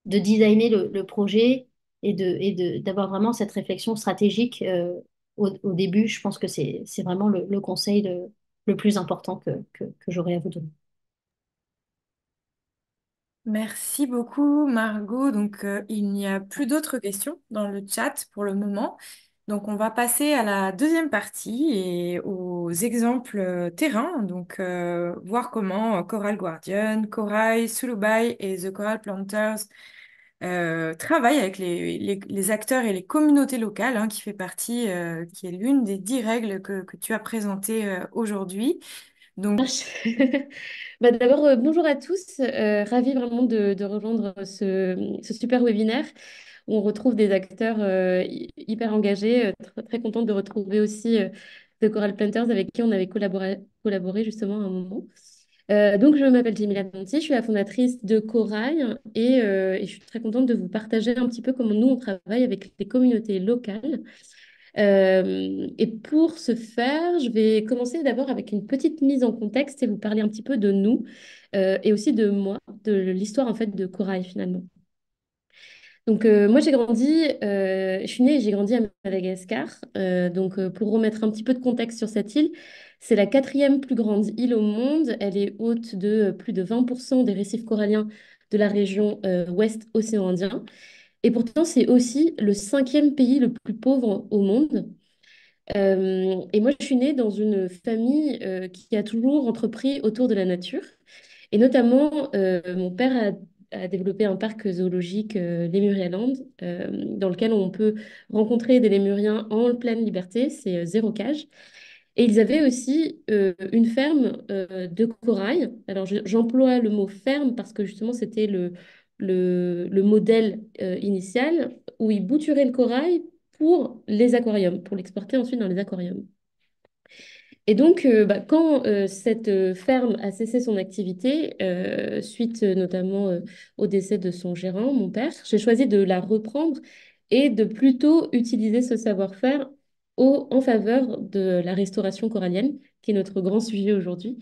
de designer le projet d'avoir vraiment cette réflexion stratégique au début. Je pense que c'est vraiment le conseil le plus important que j'aurais à vous donner. Merci beaucoup, Margot. Donc, il n'y a plus d'autres questions dans le chat pour le moment. Donc, on va passer à la deuxième partie et aux exemples terrain. Donc, voir comment Coral Guardian, Corail, Sulubai et The Coral Planters travaillent avec les acteurs et les communautés locales, hein, qui fait partie, qui est l'une des 10 règles que tu as présentées aujourd'hui. Donc, Marche. D'abord, bonjour à tous. Ravie vraiment de rejoindre ce super webinaire où on retrouve des acteurs hyper engagés. Très contente de retrouver aussi The Coral Planters avec qui on avait collaboré justement à un moment. Donc, je m'appelle Jamila Danti, je suis la fondatrice de Corail et je suis très contente de vous partager un petit peu comment nous, on travaille avec les communautés locales. Et pour ce faire, je vais commencer d'abord avec une petite mise en contexte et vous parler un petit peu de nous et aussi de moi, de l'histoire en fait de Corail finalement. Donc moi j'ai grandi, je suis née et j'ai grandi à Madagascar. Pour remettre un petit peu de contexte sur cette île, c'est la quatrième plus grande île au monde. Elle est haute de plus de 20% des récifs coralliens de la région ouest océan Indien. Et pourtant, c'est aussi le cinquième pays le plus pauvre au monde. Et moi, je suis née dans une famille qui a toujours entrepris autour de la nature. Et notamment, mon père a développé un parc zoologique, Lemuria Land, dans lequel on peut rencontrer des lémuriens en pleine liberté, c'est zéro cage. Et ils avaient aussi une ferme de corail. Alors, j'emploie le mot ferme parce que justement, c'était le modèle initial où ils bouturaient le corail pour les aquariums, pour l'exporter ensuite dans les aquariums. Et donc, quand cette ferme a cessé son activité, suite notamment au décès de son gérant, mon père, j'ai choisi de la reprendre et de plutôt utiliser ce savoir-faire en faveur de la restauration corallienne, qui est notre grand sujet aujourd'hui.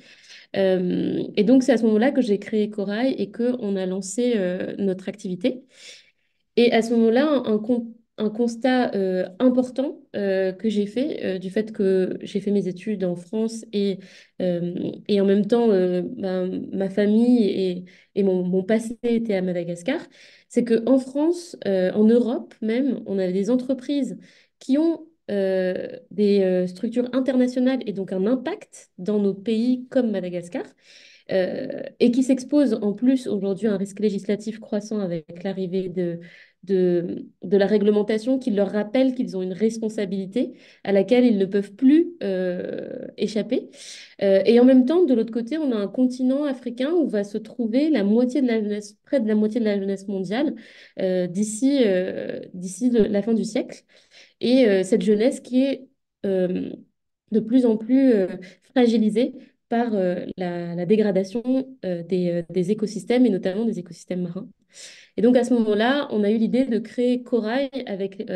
Et donc, c'est à ce moment-là que j'ai créé Corail et qu'on a lancé notre activité. Et à ce moment-là, un constat important que j'ai fait, du fait que j'ai fait mes études en France et en même temps, ma famille et mon passé était à Madagascar, c'est qu'en France, en Europe même, on a des entreprises qui ont des structures internationales et donc un impact dans nos pays comme Madagascar et qui s'exposent en plus aujourd'hui à un risque législatif croissant avec l'arrivée de la réglementation qui leur rappelle qu'ils ont une responsabilité à laquelle ils ne peuvent plus échapper. Et en même temps, de l'autre côté, on a un continent africain où va se trouver la moitié de la jeunesse, près de la moitié de la jeunesse mondiale d'ici la fin du siècle. Et cette jeunesse qui est euh, de plus en plus fragilisée par la dégradation des écosystèmes et notamment des écosystèmes marins. Et donc à ce moment-là, on a eu l'idée de créer Corail avec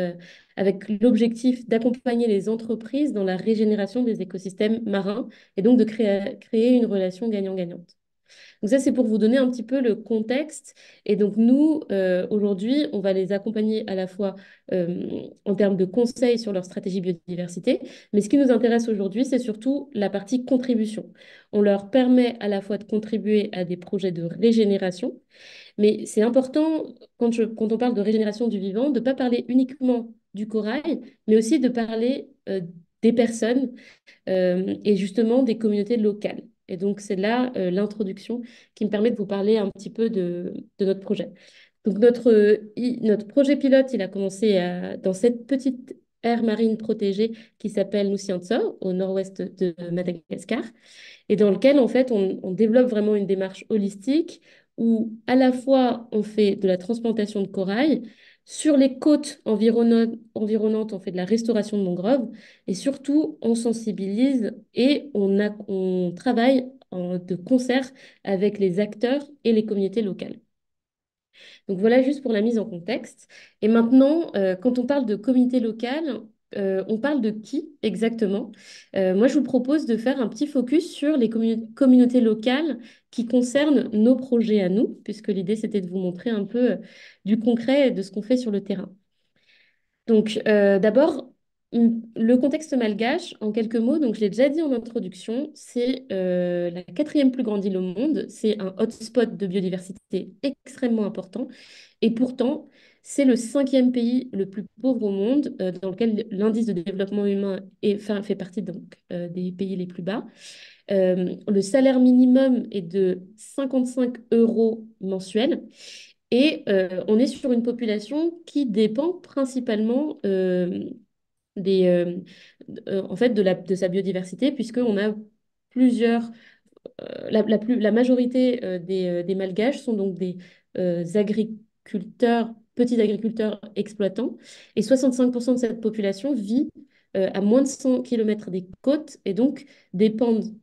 l'objectif d'accompagner les entreprises dans la régénération des écosystèmes marins et donc de créer une relation gagnant-gagnante. Donc ça, c'est pour vous donner un petit peu le contexte. Et donc nous, aujourd'hui, on va les accompagner à la fois en termes de conseils sur leur stratégie biodiversité, mais ce qui nous intéresse aujourd'hui, c'est surtout la partie contribution. On leur permet à la fois de contribuer à des projets de régénération, mais c'est important, quand on parle de régénération du vivant, de ne pas parler uniquement du corail, mais aussi de parler des personnes et justement des communautés locales. Et donc, c'est là l'introduction qui me permet de vous parler un petit peu de notre projet. Donc, notre projet pilote, il a commencé dans cette petite aire marine protégée qui s'appelle Nuciança, au nord-ouest de Madagascar, et dans lequel, en fait, on développe vraiment une démarche holistique où à la fois on fait de la transplantation de corail, sur les côtes environnantes, on fait de la restauration de mangroves, et surtout, on sensibilise et on travaille de concert avec les acteurs et les communautés locales. Donc voilà juste pour la mise en contexte. Et maintenant, quand on parle de communauté locale, on parle de qui exactement? Moi, je vous propose de faire un petit focus sur les communautés locales qui concernent nos projets à nous, puisque l'idée, c'était de vous montrer un peu du concret et de ce qu'on fait sur le terrain. Donc, d'abord, Le contexte malgache, en quelques mots, donc je l'ai déjà dit en introduction, c'est la quatrième plus grande île au monde. C'est un hotspot de biodiversité extrêmement important. Et pourtant, c'est le cinquième pays le plus pauvre au monde, dans lequel l'indice de développement humain fait partie donc, des pays les plus bas. Le salaire minimum est de 55 euros mensuels. Et on est sur une population qui dépend principalement des, en fait, de sa biodiversité, puisqu'on a plusieurs, la majorité des Malgaches sont donc des agriculteurs, petits agriculteurs exploitants, et 65% de cette population vit à moins de 100 km des côtes, et donc dépendent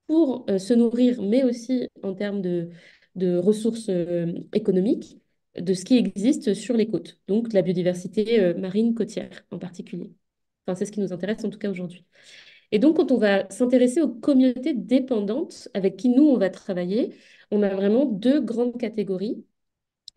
pour se nourrir, mais aussi en termes de ressources économiques, de ce qui existe sur les côtes, donc de la biodiversité marine côtière en particulier. Enfin, c'est ce qui nous intéresse en tout cas aujourd'hui. Et donc, quand on va s'intéresser aux communautés dépendantes avec qui nous, on va travailler, on a vraiment deux grandes catégories.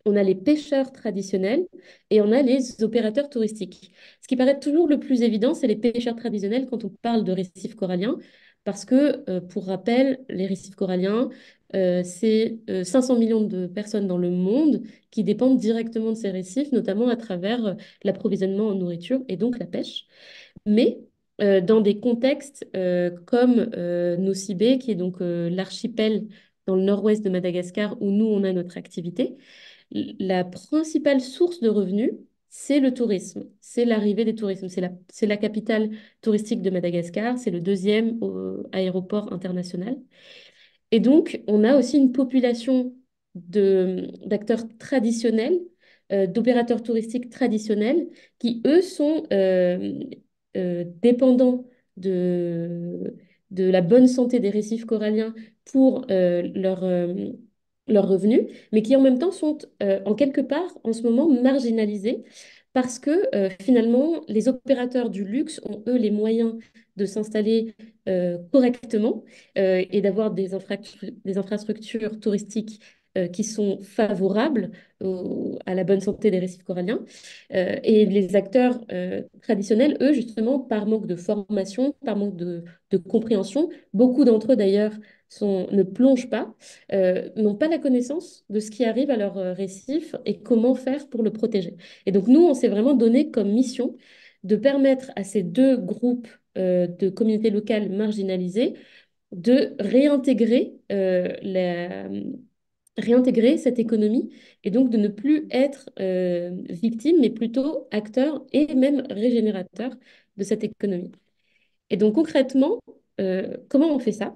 On a les pêcheurs traditionnels et on a les opérateurs touristiques. Ce qui paraît toujours le plus évident, c'est les pêcheurs traditionnels quand on parle de récifs coralliens, parce que, pour rappel, les récifs coralliens, c'est 500 millions de personnes dans le monde qui dépendent directement de ces récifs, notamment à travers l'approvisionnement en nourriture et donc la pêche. Mais dans des contextes comme Nosy qui est donc l'archipel dans le nord-ouest de Madagascar où nous, on a notre activité, la principale source de revenus, c'est le tourisme, c'est l'arrivée des touristes. C'est la capitale touristique de Madagascar, c'est le deuxième aéroport international. Et donc, on a aussi une population d'acteurs traditionnels, d'opérateurs touristiques traditionnels, qui, eux, sont dépendants de la bonne santé des récifs coralliens pour leurs revenus, mais qui en même temps sont en quelque part en ce moment marginalisés parce que finalement, les opérateurs du luxe ont, eux, les moyens de s'installer correctement et d'avoir des infrastructures touristiques qui sont favorables à la bonne santé des récifs coralliens. Et les acteurs traditionnels, eux, justement, par manque de formation, par manque de compréhension, beaucoup d'entre eux d'ailleurs ne plongent pas, n'ont pas la connaissance de ce qui arrive à leur récif et comment faire pour le protéger. Et donc nous, on s'est vraiment donné comme mission de permettre à ces deux groupes de communautés locales marginalisées de réintégrer cette économie et donc de ne plus être victime, mais plutôt acteur et même régénérateur de cette économie. Et donc concrètement, comment on fait ça?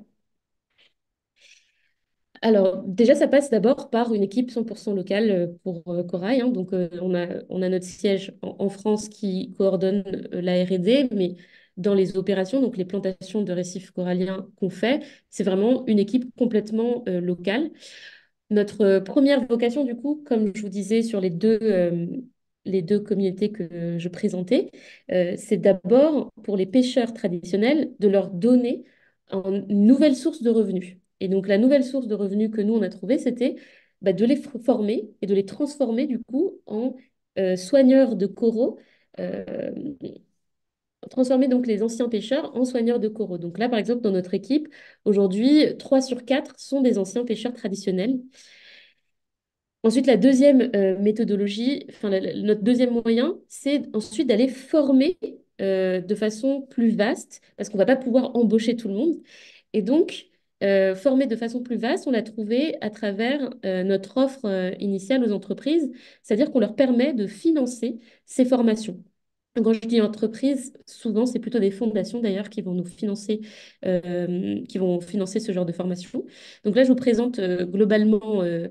Alors, déjà, ça passe d'abord par une équipe 100% locale pour Corail, hein. Donc, on a notre siège en France qui coordonne la R&D, mais dans les opérations, donc les plantations de récifs coralliens qu'on fait, c'est vraiment une équipe complètement locale. Notre première vocation, du coup, comme je vous disais sur les deux communautés que je présentais, c'est d'abord pour les pêcheurs traditionnels de leur donner une nouvelle source de revenus. Et donc, la nouvelle source de revenus que nous, on a trouvée, c'était de les former et de les transformer, du coup, en soigneurs de coraux, euh, transformer donc les anciens pêcheurs en soigneurs de coraux. Donc là, par exemple, dans notre équipe, aujourd'hui, 3 sur 4 sont des anciens pêcheurs traditionnels. Ensuite, la deuxième méthodologie, enfin notre deuxième moyen, c'est ensuite d'aller former de façon plus vaste, parce qu'on ne va pas pouvoir embaucher tout le monde. Et donc, former de façon plus vaste, on l'a trouvé à travers notre offre initiale aux entreprises, c'est-à-dire qu'on leur permet de financer ces formations. Quand je dis entreprise, souvent c'est plutôt des fondations d'ailleurs qui vont financer ce genre de formation. Donc là, je vous présente globalement euh,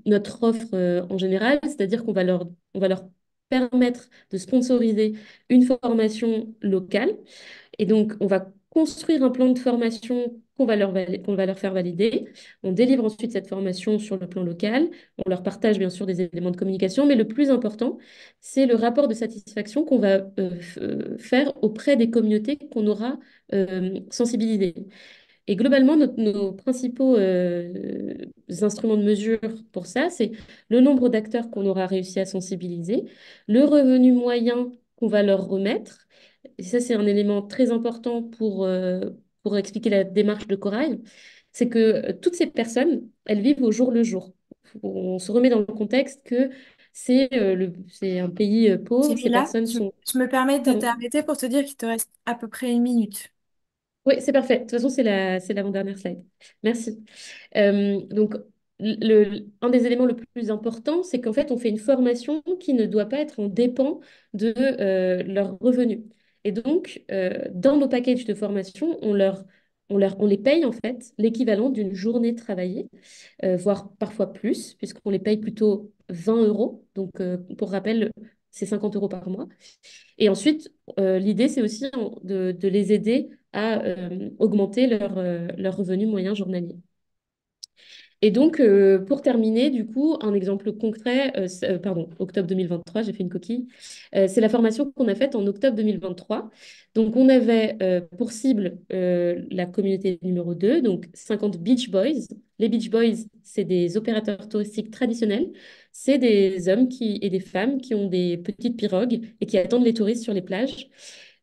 notre offre en général, c'est-à-dire qu'on va leur permettre de sponsoriser une formation locale et donc, on va construire un plan de formation qu'on va leur faire valider. On délivre ensuite cette formation sur le plan local. On leur partage bien sûr des éléments de communication, mais le plus important, c'est le rapport de satisfaction qu'on va faire auprès des communautés qu'on aura sensibilisées. Et globalement, nos principaux instruments de mesure pour ça, c'est le nombre d'acteurs qu'on aura réussi à sensibiliser, le revenu moyen qu'on va leur remettre, et ça c'est un élément très important pour expliquer la démarche de Corail, c'est que toutes ces personnes, elles vivent au jour le jour. On se remet dans le contexte que c'est un pays pauvre, ces Jamila, personnes sont... je me permets de Pardon. t'arrêter pour te dire qu'il te reste à peu près 1 minute. Oui, c'est parfait. De toute façon, c'est l'avant-dernière slide. Merci. Donc, un des éléments le plus important, c'est qu'en fait, on fait une formation qui ne doit pas être en dépend de leurs revenus. Et donc, dans nos packages de formation, on les paye en fait l'équivalent d'une journée travaillée, voire parfois plus, puisqu'on les paye plutôt 20 euros. Donc, pour rappel, c'est 50 euros par mois. Et ensuite, l'idée, c'est aussi de les aider à augmenter leur revenu moyen journalier. Et donc, pour terminer, du coup, un exemple concret, pardon, octobre 2023, j'ai fait une coquille. C'est la formation qu'on a faite en octobre 2023. Donc, on avait pour cible la communauté numéro 2, donc 50 Beach Boys. Les Beach Boys, c'est des opérateurs touristiques traditionnels. C'est des hommes et des femmes qui ont des petites pirogues et qui attendent les touristes sur les plages.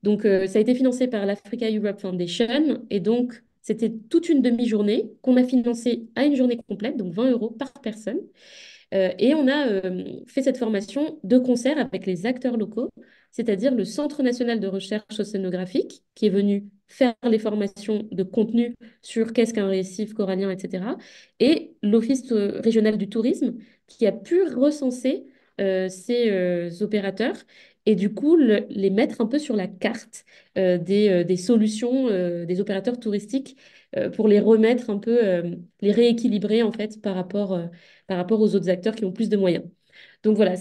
Donc, ça a été financé par l'Africa Europe Foundation. Et donc, c'était toute une demi-journée qu'on a financée à une journée complète, donc 20 euros par personne. Et on a fait cette formation de concert avec les acteurs locaux, c'est-à-dire le Centre national de recherche océanographique, qui est venu faire les formations de contenu sur qu'est-ce qu'un récif corallien, etc. Et l'Office régional du tourisme, qui a pu recenser ces opérateurs et du coup les mettre un peu sur la carte des solutions des opérateurs touristiques pour les remettre un peu, les rééquilibrer en fait par rapport aux autres acteurs qui ont plus de moyens. Donc voilà,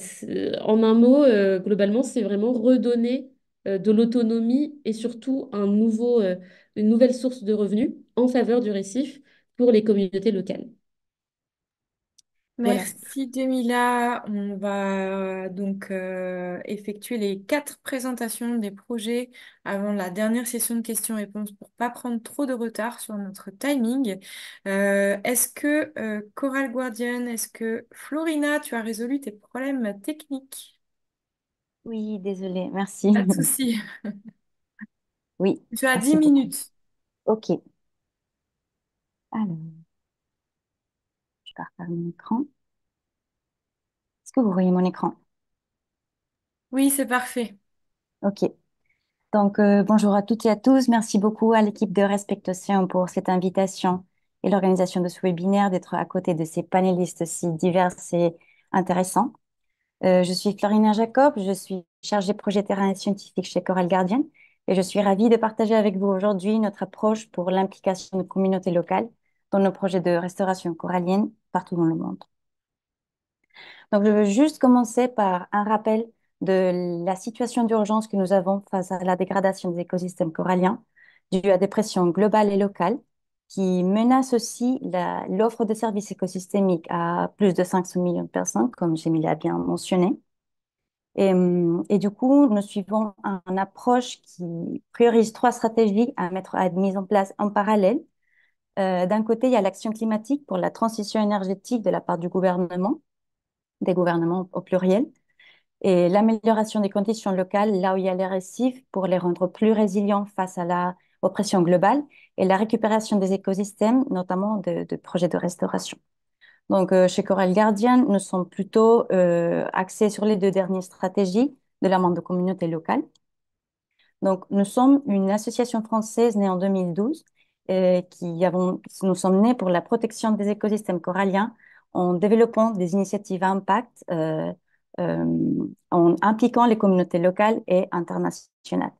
en un mot, globalement, c'est vraiment redonner de l'autonomie et surtout une nouvelle source de revenus en faveur du récif pour les communautés locales. Voilà. Merci Jamila. On va donc effectuer les 4 présentations des projets avant la dernière session de questions-réponses pour pas prendre trop de retard sur notre timing. Est-ce que Coral Guardian, est-ce que Florina, tu as résolu tes problèmes techniques? Oui, désolée, merci. Pas de souci. Oui, Tu as dix merci beaucoup. minutes. Ok, alors, je partage mon écran. Est-ce que vous voyez mon écran? Oui, c'est parfait. Ok, donc bonjour à toutes et à tous. Merci beaucoup à l'équipe de Respect Océan pour cette invitation et l'organisation de ce webinaire, d'être à côté de ces panélistes si divers et intéressants. Je suis Florina Jacob, je suis chargée projet terrain et scientifique chez Coral Guardian et je suis ravie de partager avec vous aujourd'hui notre approche pour l'implication de communautés locales dans nos projets de restauration corallienne partout dans le monde. Donc, je veux juste commencer par un rappel de la situation d'urgence que nous avons face à la dégradation des écosystèmes coralliens due à des pressions globales et locales qui menacent aussi l'offre de services écosystémiques à plus de 500 millions de personnes, comme Jémile a bien mentionné. Et du coup, nous suivons une approche qui priorise 3 stratégies à être mises en place en parallèle. D'un côté, il y a l'action climatique pour la transition énergétique de la part du gouvernement, des gouvernements au pluriel, et l'amélioration des conditions locales là où il y a les récifs pour les rendre plus résilients face à la pression globale et la récupération des écosystèmes, notamment de projets de restauration. Donc, chez Coral Guardian, nous sommes plutôt axés sur les 2 dernières stratégies de la de communauté locale. Donc, nous sommes une association française née en 2012 nous sommes nés pour la protection des écosystèmes coralliens en développant des initiatives à impact en impliquant les communautés locales et internationales.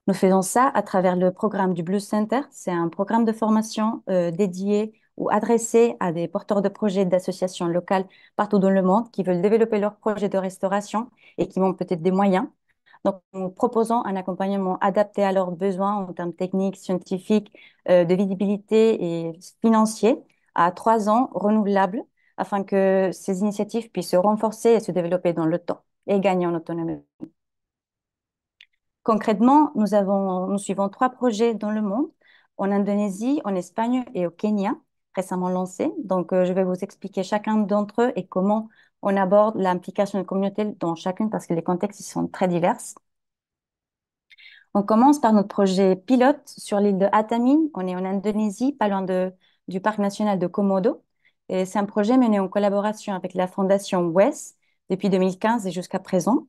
Nous faisons ça à travers le programme du Blue Center. C'est un programme de formation dédié ou adressé à des porteurs de projets d'associations locales partout dans le monde qui veulent développer leurs projets de restauration et qui ont peut-être des moyens. Donc, nous proposons un accompagnement adapté à leurs besoins en termes techniques, scientifiques, de visibilité et financiers à 3 ans renouvelables afin que ces initiatives puissent se renforcer et se développer dans le temps et gagner en autonomie. Concrètement, nous suivons 3 projets dans le monde, en Indonésie, en Espagne et au Kenya, récemment lancés. Donc, je vais vous expliquer chacun d'entre eux et comment on aborde l'implication de communauté dans chacune parce que les contextes ils sont très divers. On commence par notre projet pilote sur l'île de Atamin. On est en Indonésie, pas loin du parc national de Komodo. Et c'est un projet mené en collaboration avec la fondation WES depuis 2015 et jusqu'à présent.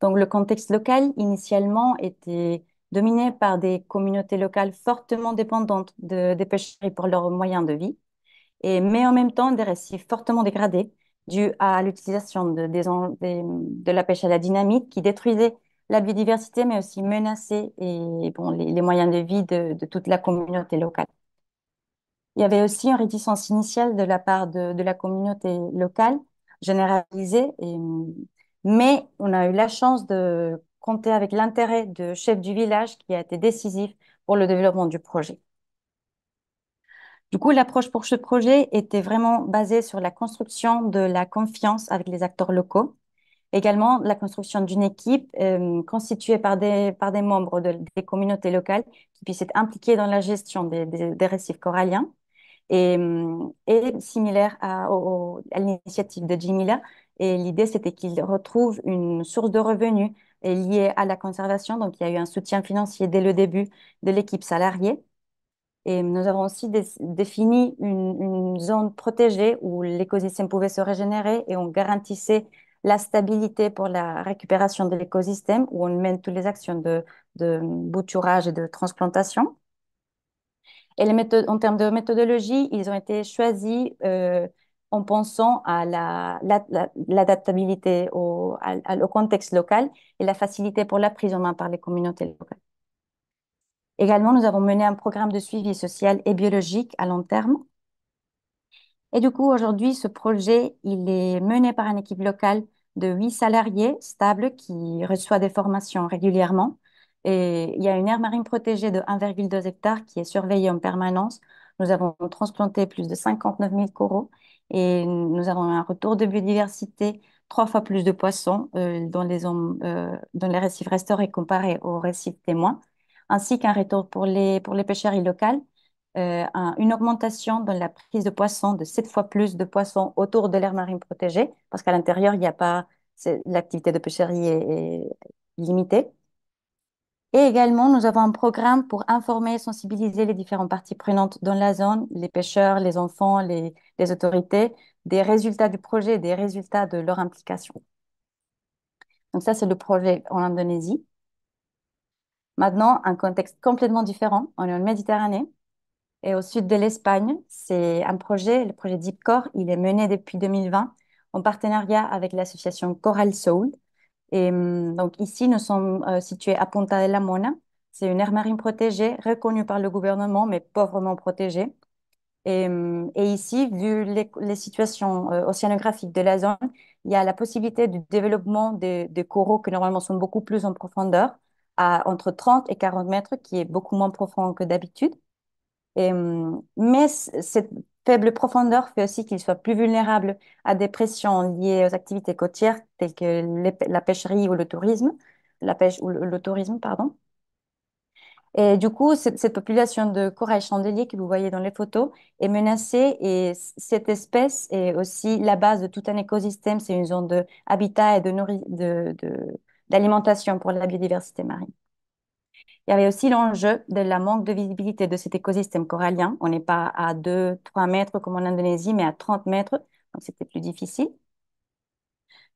Donc, le contexte local, initialement, était dominé par des communautés locales fortement dépendantes des pêcheries pour leurs moyens de vie, mais en même temps des récifs fortement dégradés dus à l'utilisation de la pêche à la dynamite qui détruisait la biodiversité, mais aussi menaçait bon, les moyens de vie de toute la communauté locale. Il y avait aussi une réticence initiale de la part de la communauté locale, généralisée, mais on a eu la chance de compter avec l'intérêt de chef du village qui a été décisif pour le développement du projet. Du coup, l'approche pour ce projet était vraiment basée sur la construction de la confiance avec les acteurs locaux, également la construction d'une équipe constituée par des membres des communautés locales qui puissent être impliqués dans la gestion des récifs coralliens et similaire à l'initiative de Jimila. Et l'idée, c'était qu'il retrouve une source de revenus liée à la conservation. Donc, il y a eu un soutien financier dès le début de l'équipe salariée. Et nous avons aussi défini une zone protégée où l'écosystème pouvait se régénérer et on garantissait la stabilité pour la récupération de l'écosystème, où on mène toutes les actions de bouturage et de transplantation. Et les méthodes, en termes de méthodologie, ils ont été choisis en pensant à l'adaptabilité au contexte local et la facilité pour la prise en main par les communautés locales. Également, nous avons mené un programme de suivi social et biologique à long terme. Et du coup, aujourd'hui, ce projet, il est mené par une équipe locale de 8 salariés stables qui reçoit des formations régulièrement. Et il y a une aire marine protégée de 1,2 hectare qui est surveillée en permanence. Nous avons transplanté plus de 59 000 coraux et nous avons un retour de biodiversité 3 fois plus de poissons dans les récifs restaurés comparés aux récifs témoins, ainsi qu'un retour pour les pêcheries locales une augmentation dans la prise de poissons de 7 fois plus de poissons autour de l'aire marine protégée, parce qu'à l'intérieur, il n'y a pas, l'activité de pêcherie est limitée. Et également, nous avons un programme pour informer et sensibiliser les différentes parties prenantes dans la zone, les pêcheurs, les enfants, les autorités, des résultats du projet, des résultats de leur implication. Donc ça, c'est le projet en Indonésie. Maintenant, un contexte complètement différent. On est en Méditerranée. Et au sud de l'Espagne, c'est un projet, le projet Deepcore, il est mené depuis 2020 en partenariat avec l'association Coral Soul. Et donc ici, nous sommes situés à Punta de la Mona. C'est une aire marine protégée, reconnue par le gouvernement, mais pauvrement protégée. Et ici, vu les situations océanographiques de la zone, il y a la possibilité du développement des coraux qui normalement sont beaucoup plus en profondeur, à entre 30 et 40 mètres, qui est beaucoup moins profond que d'habitude. Mais cette faible profondeur fait aussi qu'ils soient plus vulnérables à des pressions liées aux activités côtières telles que la pêcherie ou le tourisme, la pêche ou le tourisme, pardon. Et du coup, cette population de corail chandelier que vous voyez dans les photos est menacée et cette espèce est aussi la base de tout un écosystème. C'est une zone de habitat et d'alimentation pour la biodiversité marine. Il y avait aussi l'enjeu de la manque de visibilité de cet écosystème corallien. On n'est pas à 2-3 mètres comme en Indonésie, mais à 30 mètres, donc c'était plus difficile.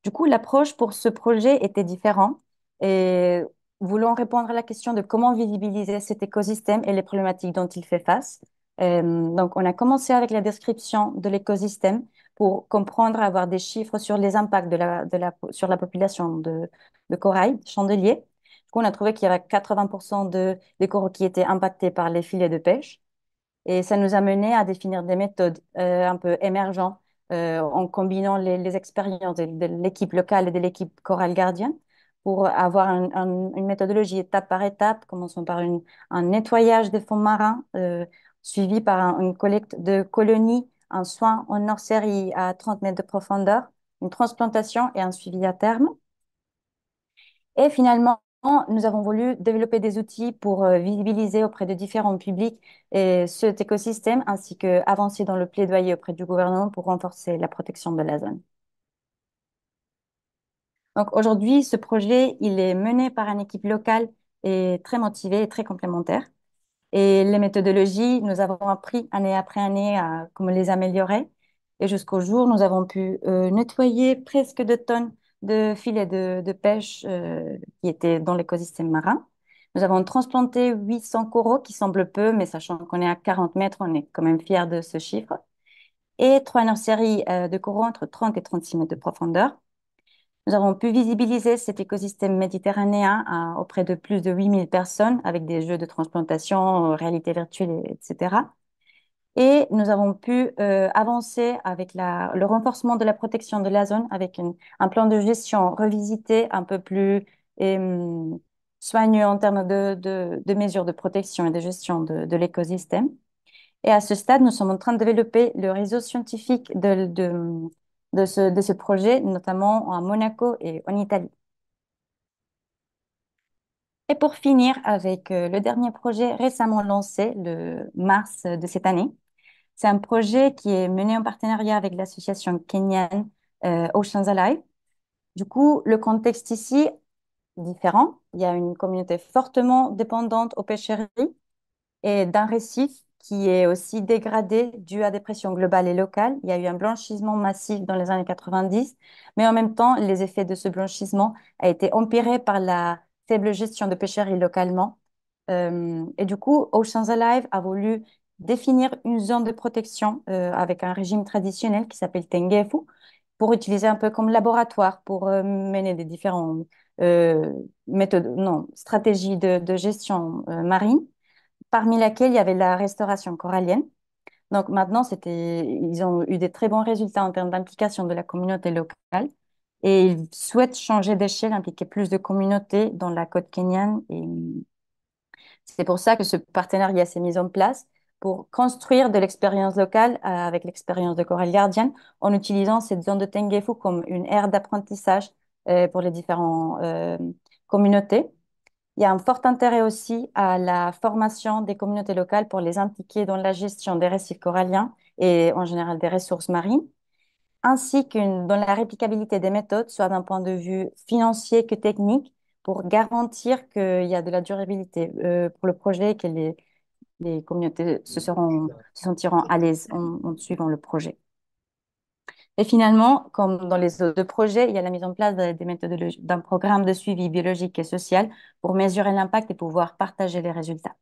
Du coup, l'approche pour ce projet était différente et voulant répondre à la question de comment visibiliser cet écosystème et les problématiques dont il fait face. Donc, on a commencé avec la description de l'écosystème pour comprendre, avoir des chiffres sur les impacts sur la population de corail, chandelier. Du coup, on a trouvé qu'il y avait 80% des coraux qui étaient impactés par les filets de pêche. Et ça nous a mené à définir des méthodes un peu émergentes en combinant les expériences de l'équipe locale et de l'équipe Coral Gardien pour avoir une méthodologie étape par étape, commençons par un nettoyage des fonds marins suivi par une collecte de colonies, un soin en nurserie à 30 mètres de profondeur, une transplantation et un suivi à terme. Et finalement, nous avons voulu développer des outils pour visibiliser auprès de différents publics cet écosystème, ainsi que avancer dans le plaidoyer auprès du gouvernement pour renforcer la protection de la zone. Donc aujourd'hui, ce projet, il est mené par une équipe locale et très motivés et très complémentaires. Et les méthodologies, nous avons appris année après année à comment les améliorer. Et jusqu'au jour, nous avons pu nettoyer presque 2 tonnes de filets de pêche qui étaient dans l'écosystème marin. Nous avons transplanté 800 coraux, qui semblent peu, mais sachant qu'on est à 40 mètres, on est quand même fiers de ce chiffre. Et 3 nurseries de coraux entre 30 et 36 mètres de profondeur. Nous avons pu visibiliser cet écosystème méditerranéen auprès de plus de 8000 personnes avec des jeux de transplantation, réalité virtuelle, etc. Et nous avons pu avancer avec le renforcement de la protection de la zone avec un plan de gestion revisité un peu plus soigneux en termes de mesures de protection et de gestion de l'écosystème. Et à ce stade, nous sommes en train de développer le réseau scientifique de ce projet, notamment à Monaco et en Italie. Et pour finir avec le dernier projet récemment lancé, le mars de cette année, c'est un projet qui est mené en partenariat avec l'association kenyane Oceans Alive. Du coup, le contexte ici est différent. Il y a une communauté fortement dépendante aux pêcheries et d'un récif qui est aussi dégradé dû à des pressions globales et locales. Il y a eu un blanchissement massif dans les années 90, mais en même temps, les effets de ce blanchissement ont été empirés par la faible gestion de pêcheries localement. Et du coup, Oceans Alive a voulu définir une zone de protection avec un régime traditionnel qui s'appelle Tengefu pour utiliser un peu comme laboratoire pour mener des différentes méthodes, non, stratégies de gestion marine parmi laquelle il y avait la restauration corallienne. Donc maintenant, ils ont eu des très bons résultats en termes d'implication de la communauté locale et ils souhaitent changer d'échelle, impliquer plus de communautés dans la côte kenyane. Et c'est pour ça que ce partenariat s'est mis en place pour construire de l'expérience locale avec l'expérience de Corail Gardienne en utilisant cette zone de Tengefu comme une aire d'apprentissage pour les différentes communautés. Il y a un fort intérêt aussi à la formation des communautés locales pour les impliquer dans la gestion des récifs coralliens et en général des ressources marines, ainsi que dans la réplicabilité des méthodes, soit d'un point de vue financier que technique, pour garantir qu'il y a de la durabilité pour le projet et que les communautés se sentiront à l'aise en suivant le projet. Et finalement, comme dans les autres projets, il y a la mise en place des méthodologies, d'un programme de suivi biologique et social pour mesurer l'impact et pouvoir partager les résultats.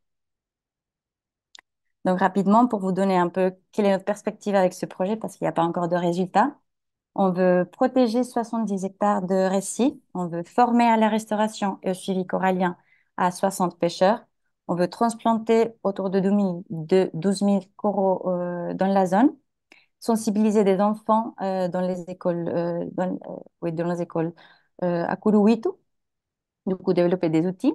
Donc rapidement, pour vous donner un peu quelle est notre perspective avec ce projet, parce qu'il n'y a pas encore de résultats, on veut protéger 70 hectares de récifs, on veut former à la restauration et au suivi corallien à 60 pêcheurs, on veut transplanter autour de 12 000 coraux dans la zone, sensibiliser des enfants dans les écoles, oui, dans les écoles à Kuruwitu, du coup développer des outils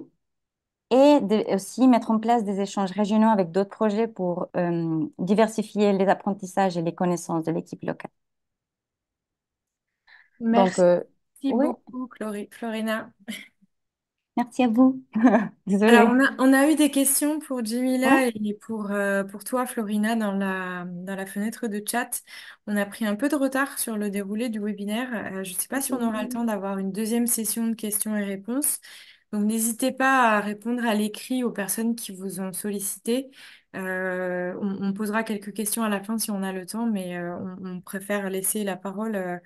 et aussi mettre en place des échanges régionaux avec d'autres projets pour diversifier les apprentissages et les connaissances de l'équipe locale. Donc, Merci oui, beaucoup, Florina. merci à vous. Alors, Désolée. on a eu des questions pour Ouais, Jamila et pour toi, Florina, dans la fenêtre de chat. On a pris un peu de retard sur le déroulé du webinaire. Je ne sais pas si on aura le temps d'avoir une deuxième session de questions et réponses. Donc, n'hésitez pas à répondre à l'écrit aux personnes qui vous ont sollicité. On posera quelques questions à la fin si on a le temps, mais on préfère laisser la parole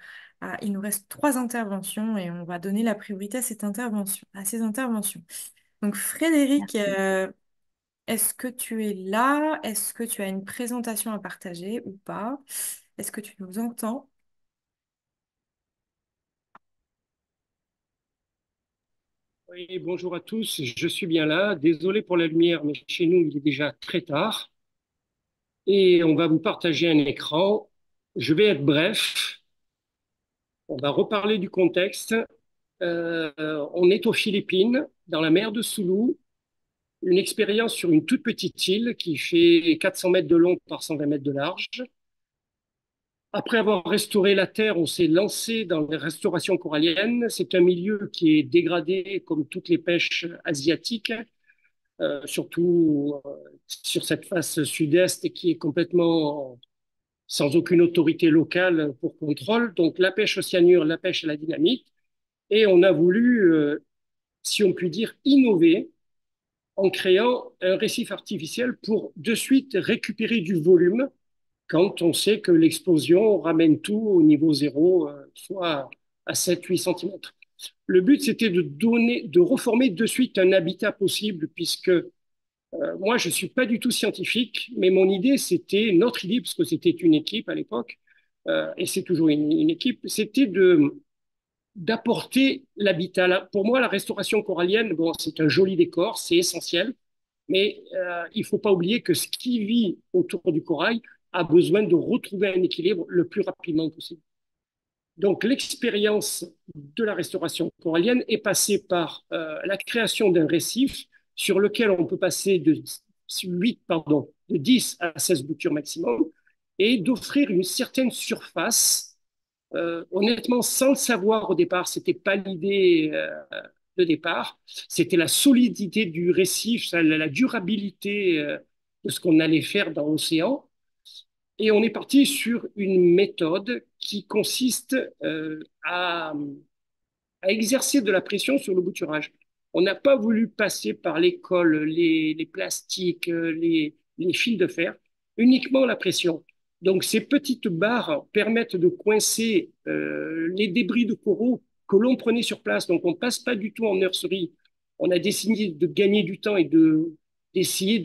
Il nous reste 3 interventions et on va donner la priorité à à ces interventions. Donc Frédéric, merci. est-ce que tu es là? Est-ce que tu as une présentation à partager ou pas? Est-ce que tu nous entends? Oui, bonjour à tous, je suis bien là. Désolé pour la lumière, mais chez nous, il est déjà très tard. Et on va vous partager un écran. Je vais être bref. On va reparler du contexte. On est aux Philippines, dans la mer de Sulu, une expérience sur une toute petite île qui fait 400 mètres de long par 120 mètres de large. Après avoir restauré la terre, on s'est lancé dans la restauration corallienne. C'est un milieu qui est dégradé comme toutes les pêches asiatiques. Surtout sur cette face sud-est qui est complètement sans aucune autorité locale pour contrôle. Donc la pêche au cyanure, la pêche à la dynamite. Et on a voulu, si on peut dire, innover en créant un récif artificiel pour de suite récupérer du volume quand on sait que l'explosion ramène tout au niveau zéro, soit à 7-8 centimètres. Le but, c'était de reformer de suite un habitat possible, puisque moi, je ne suis pas du tout scientifique, mais mon idée, c'était, notre idée, parce que c'était une équipe à l'époque, et c'est toujours une équipe, c'était d'apporter l'habitat. Pour moi, la restauration corallienne, bon, c'est un joli décor, c'est essentiel, mais il ne faut pas oublier que ce qui vit autour du corail a besoin de retrouver un équilibre le plus rapidement possible. Donc, l'expérience de la restauration corallienne est passée par la création d'un récif sur lequel on peut passer de 10 à 16 boutures maximum et d'offrir une certaine surface. Honnêtement, sans le savoir au départ, c'était pas l'idée de départ, c'était la solidité du récif, la durabilité de ce qu'on allait faire dans l'océan. Et on est parti sur une méthode qui consiste à exercer de la pression sur le bouturage. On n'a pas voulu passer par les cols, les plastiques, les fils de fer, uniquement la pression. Donc ces petites barres permettent de coincer les débris de coraux que l'on prenait sur place. Donc on ne passe pas du tout en nurserie. On a décidé de gagner du temps et d'essayer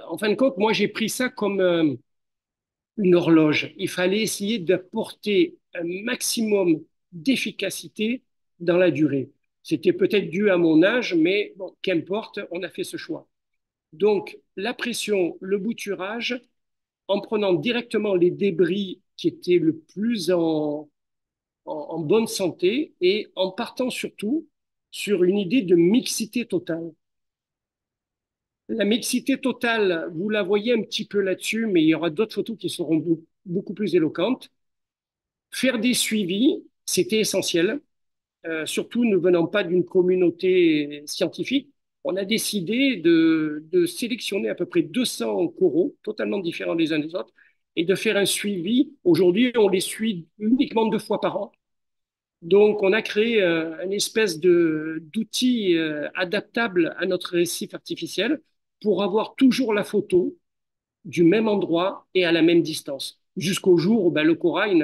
en fin de compte, moi j'ai pris ça comme une horloge. Il fallait essayer d'apporter un maximum d'efficacité dans la durée. C'était peut-être dû à mon âge, mais bon, qu'importe, on a fait ce choix. Donc, la pression, le bouturage, en prenant directement les débris qui étaient le plus en bonne santé et en partant surtout sur une idée de mixité totale. La mixité totale, vous la voyez un petit peu là-dessus, mais il y aura d'autres photos qui seront beaucoup plus éloquentes. Faire des suivis, c'était essentiel, surtout ne venant pas d'une communauté scientifique. On a décidé de sélectionner à peu près 200 coraux, totalement différents les uns des autres, et de faire un suivi. Aujourd'hui, on les suit uniquement 2 fois par an. Donc, on a créé une espèce d'outil adaptable à notre récif artificiel pour avoir toujours la photo du même endroit et à la même distance, jusqu'au jour où ben, le corail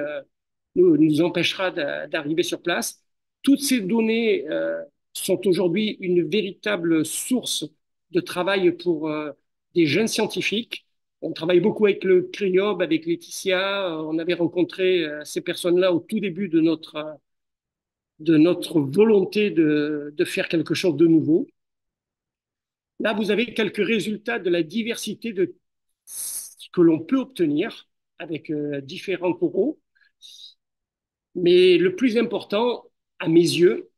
nous empêchera d'arriver sur place. Toutes ces données sont aujourd'hui une véritable source de travail pour des jeunes scientifiques. On travaille beaucoup avec le CRIOB, avec Laetitia. On avait rencontré ces personnes-là au tout début de notre volonté de faire quelque chose de nouveau. Là, vous avez quelques résultats de la diversité de ce que l'on peut obtenir avec différents coraux. Mais le plus important, à mes yeux,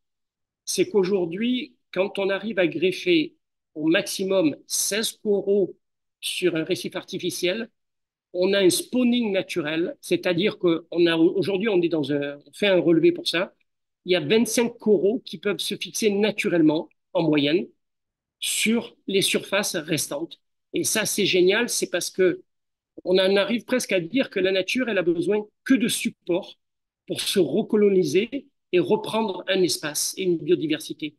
c'est qu'aujourd'hui, quand on arrive à greffer au maximum 16 coraux sur un récif artificiel, on a un spawning naturel, c'est-à-dire qu'aujourd'hui, on fait un relevé pour ça. Il y a 25 coraux qui peuvent se fixer naturellement, en moyenne, sur les surfaces restantes. Et ça, c'est génial, c'est parce que on en arrive presque à dire que la nature, elle a besoin que de support pour se recoloniser et reprendre un espace et une biodiversité.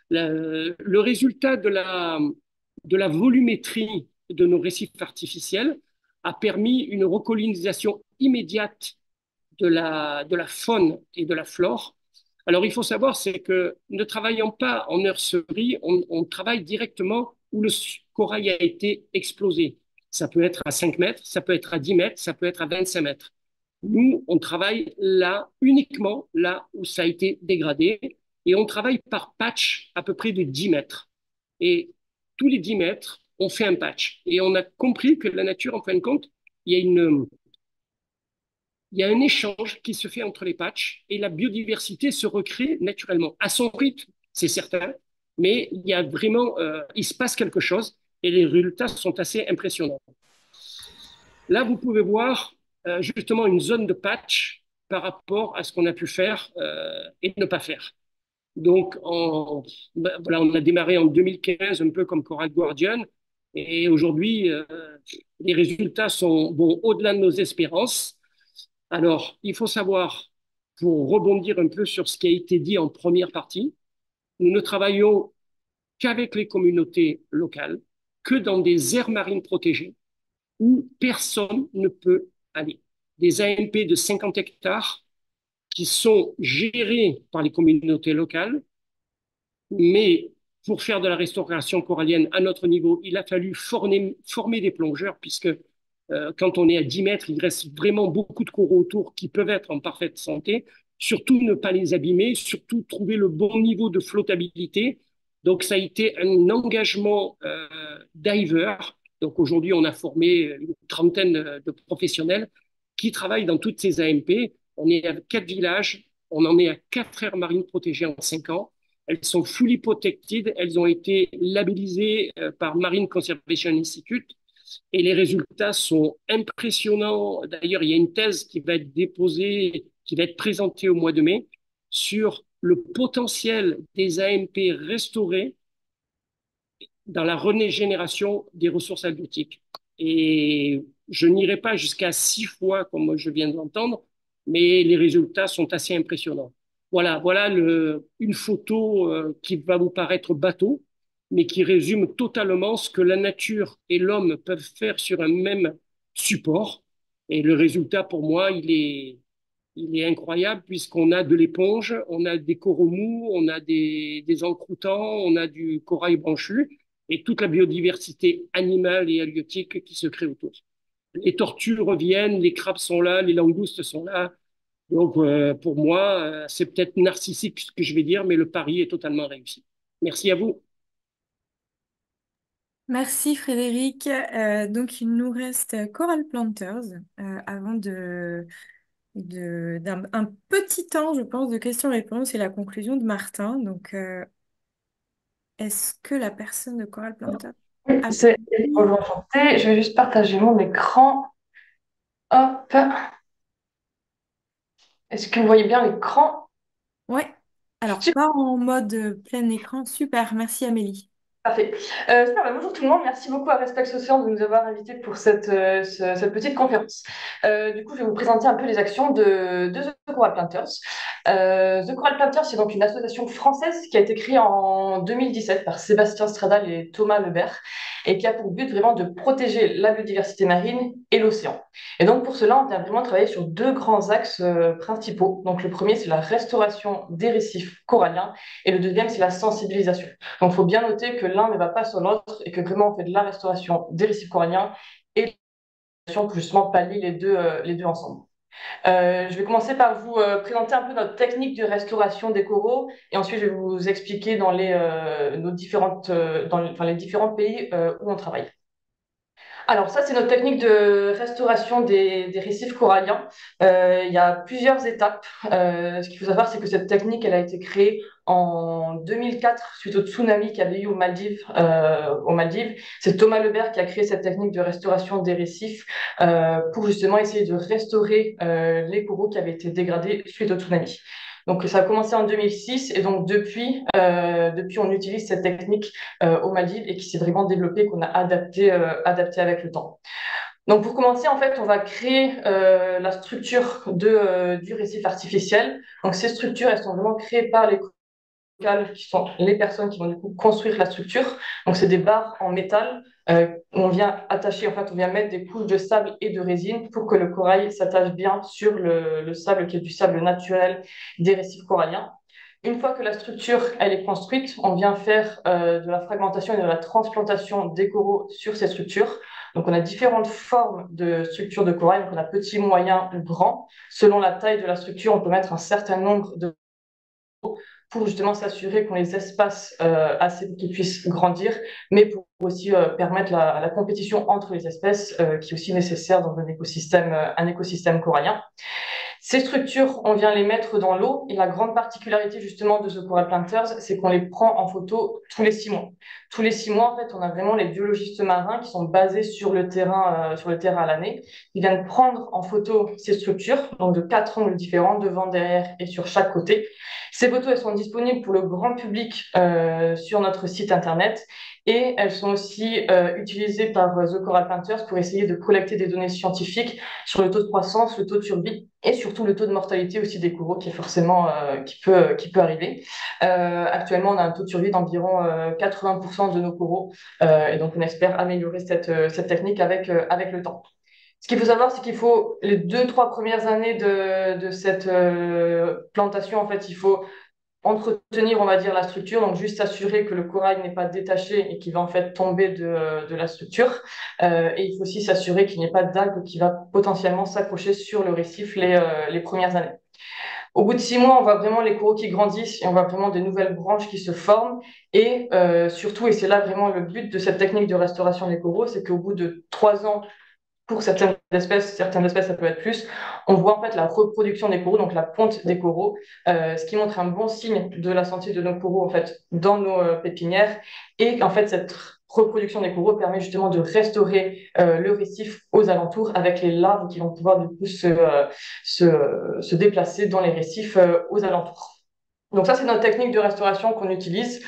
Le résultat de la volumétrie de nos récifs artificiels a permis une recolonisation immédiate de la faune et de la flore. Alors, il faut savoir, c'est que ne travaillant pas en nurserie, on travaille directement où le corail a été explosé. Ça peut être à 5 mètres, ça peut être à 10 mètres, ça peut être à 25 mètres. Nous, on travaille là, uniquement là où ça a été dégradé, et on travaille par patch à peu près de 10 mètres. Et tous les 10 mètres, on fait un patch. Et on a compris que la nature, en fin de compte, il y a un échange qui se fait entre les patchs et la biodiversité se recrée naturellement, à son rythme, c'est certain, mais il y a vraiment, il se passe quelque chose et les résultats sont assez impressionnants. Là, vous pouvez voir justement une zone de patch par rapport à ce qu'on a pu faire et ne pas faire. Donc, voilà, on a démarré en 2015 un peu comme Coral Guardian et aujourd'hui, les résultats sont bon, au-delà de nos espérances. Alors, il faut savoir, pour rebondir un peu sur ce qui a été dit en première partie, nous ne travaillons qu'avec les communautés locales, que dans des aires marines protégées où personne ne peut aller. Des AMP de 50 hectares qui sont gérés par les communautés locales, mais pour faire de la restauration corallienne à notre niveau, il a fallu former des plongeurs, puisque quand on est à 10 mètres, il reste vraiment beaucoup de coraux autour qui peuvent être en parfaite santé. Surtout ne pas les abîmer, surtout trouver le bon niveau de flottabilité. Donc ça a été un engagement divers. Donc aujourd'hui, on a formé une trentaine de professionnels qui travaillent dans toutes ces AMP. On est à 4 villages, on en est à 4 aires marines protégées en 5 ans. Elles sont fully protected, elles ont été labellisées par Marine Conservation Institute et les résultats sont impressionnants. D'ailleurs, il y a une thèse qui va être déposée, qui va être présentée au mois de mai sur le potentiel des AMP restaurés dans la régénération des ressources halieutiques. Et je n'irai pas jusqu'à 6 fois, comme je viens de l'entendre, mais les résultats sont assez impressionnants. Voilà une photo qui va vous paraître bateau, mais qui résume totalement ce que la nature et l'homme peuvent faire sur un même support. Et le résultat, pour moi, il est incroyable puisqu'on a de l'éponge, on a des coraux mous, on a des encroûtants, on a du corail branchu et toute la biodiversité animale et halieutique qui se crée autour. Les tortues reviennent, les crabes sont là, les langoustes sont là. Donc, pour moi, c'est peut-être narcissique ce que je vais dire, mais le pari est totalement réussi. Merci à vous. Merci Frédéric. Donc il nous reste Coral Planters avant d'un un petit temps, je pense, de questions-réponses et la conclusion de Martin. Donc est-ce que la personne de Coral Planters Oui, a... c'est bonjour, enchantée. Je vais juste partager mon écran. Hop. Est-ce que vous voyez bien l'écran? Ouais. Alors Super, pas en mode plein écran. Super. Merci Amélie. parfait. Super, bonjour tout le monde. Merci beaucoup à Respect Océan de nous avoir invités pour cette petite conférence. Du coup, je vais vous présenter un peu les actions de The Coral Planters. The Coral Planters, c'est donc une association française qui a été créée en 2017 par Sébastien Stradal et Thomas Lebert et qui a pour but vraiment de protéger la biodiversité marine et l'océan. Et donc pour cela, on vient vraiment travailler sur deux grands axes principaux. Donc le premier, c'est la restauration des récifs coralliens et le deuxième, c'est la sensibilisation. Donc il faut bien noter que l'un ne va pas sans l'autre et que vraiment on fait de la restauration des récifs coralliens et de la restauration pour justement pallier les deux ensemble. Je vais commencer par vous présenter un peu notre technique de restauration des coraux et ensuite je vais vous expliquer dans les différents pays où on travaille. Alors ça, c'est notre technique de restauration des récifs coralliens. Il y a plusieurs étapes. Ce qu'il faut savoir, c'est que cette technique, elle a été créée en 2004 suite au tsunami qu'il y avait eu aux Maldives. C'est Thomas Lebert qui a créé cette technique de restauration des récifs pour justement essayer de restaurer les coraux qui avaient été dégradés suite au tsunami. Donc ça a commencé en 2006 et donc depuis on utilise cette technique aux Maldives et qui s'est vraiment développée, qu'on a adapté avec le temps. Donc pour commencer, en fait, on va créer la structure du récif artificiel. Donc ces structures, elles sont vraiment créées par les locales, qui sont les personnes qui vont du coup construire la structure. Donc c'est des barres en métal où on vient attacher, en fait, on vient mettre des couches de sable et de résine pour que le corail s'attache bien sur le sable qui est du sable naturel des récifs coralliens. Une fois que la structure elle est construite, on vient faire de la fragmentation et de la transplantation des coraux sur ces structures. Donc on a différentes formes de structures de corail. Donc on a petit, moyen ou grand. Selon la taille de la structure, on peut mettre un certain nombre de pour justement s'assurer qu'on les espace assez pour qu'ils puissent grandir, mais pour aussi permettre la compétition entre les espèces qui est aussi nécessaire dans un écosystème corallien. Ces structures, on vient les mettre dans l'eau et la grande particularité justement de The Coral Planters, c'est qu'on les prend en photo tous les 6 mois. Tous les 6 mois, en fait, on a vraiment les biologistes marins qui sont basés sur le terrain à l'année. Ils viennent prendre en photo ces structures, donc de 4 angles différents, devant, derrière et sur chaque côté. Ces photos, elles sont disponibles pour le grand public sur notre site internet et elles sont aussi utilisées par The Coral Planters pour essayer de collecter des données scientifiques sur le taux de croissance, le taux de survie et surtout le taux de mortalité aussi des coraux qui est forcément qui peut arriver. Actuellement, on a un taux de survie d'environ 80% de nos coraux et donc on espère améliorer cette technique avec le temps. Ce qu'il faut savoir, c'est qu'il faut les 2, 3 premières années de cette plantation, en fait, il faut entretenir, on va dire, la structure, donc juste s'assurer que le corail n'est pas détaché et qu'il va en fait tomber de la structure. Et il faut aussi s'assurer qu'il n'y ait pas d'algue qui va potentiellement s'accrocher sur le récif les premières années. Au bout de 6 mois, on voit vraiment les coraux qui grandissent et on voit vraiment des nouvelles branches qui se forment. Et surtout, et c'est là vraiment le but de cette technique de restauration des coraux, c'est qu'au bout de 3 ans, pour certaines espèces, ça peut être plus, on voit en fait la reproduction des coraux, donc la ponte des coraux, ce qui montre un bon signe de la santé de nos coraux en fait dans nos pépinières. Et en fait, cette reproduction des coraux permet justement de restaurer le récif aux alentours avec les larves qui vont pouvoir du coup se déplacer dans les récifs aux alentours. Donc ça, c'est notre technique de restauration qu'on utilise.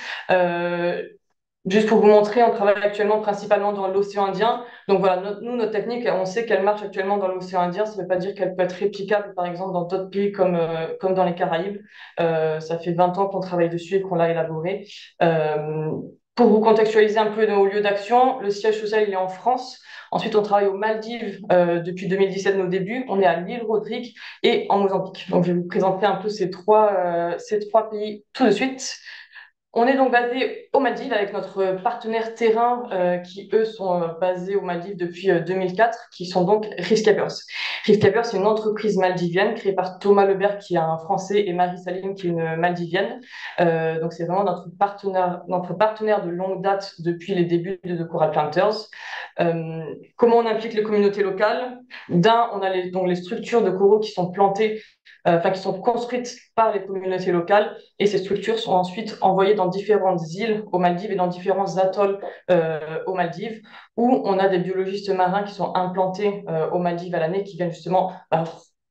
Juste pour vous montrer, on travaille actuellement principalement dans l'océan Indien. Donc voilà, nous, notre technique, on sait qu'elle marche actuellement dans l'océan Indien. Ça ne veut pas dire qu'elle peut être réplicable, par exemple, dans d'autres pays comme dans les Caraïbes. Ça fait 20 ans qu'on travaille dessus et qu'on l'a élaboré. Euh, pour vous contextualiser un peu nos lieux d'action, le siège social, il est en France. Ensuite, on travaille aux Maldives depuis 2017, nos débuts. On est à l'île Rodrigue et en Mozambique. Donc, je vais vous présenter un peu ces trois pays tout de suite. On est donc basé aux Maldives avec notre partenaire terrain qui, eux, sont basés aux Maldives depuis 2004, qui sont donc Reefscapers. Reefscapers, c'est une entreprise maldivienne créée par Thomas Lebert, qui est un Français, et Marie Salim, qui est une Maldivienne. Donc, c'est vraiment notre partenaire de longue date depuis les débuts de The Coral Planters. Comment on implique les communautés locales? On a donc les structures de coraux qui sont plantées qui sont construites par les communautés locales et ces structures sont ensuite envoyées dans différentes îles aux Maldives et dans différents atolls aux Maldives où on a des biologistes marins qui sont implantés aux Maldives à l'année qui viennent justement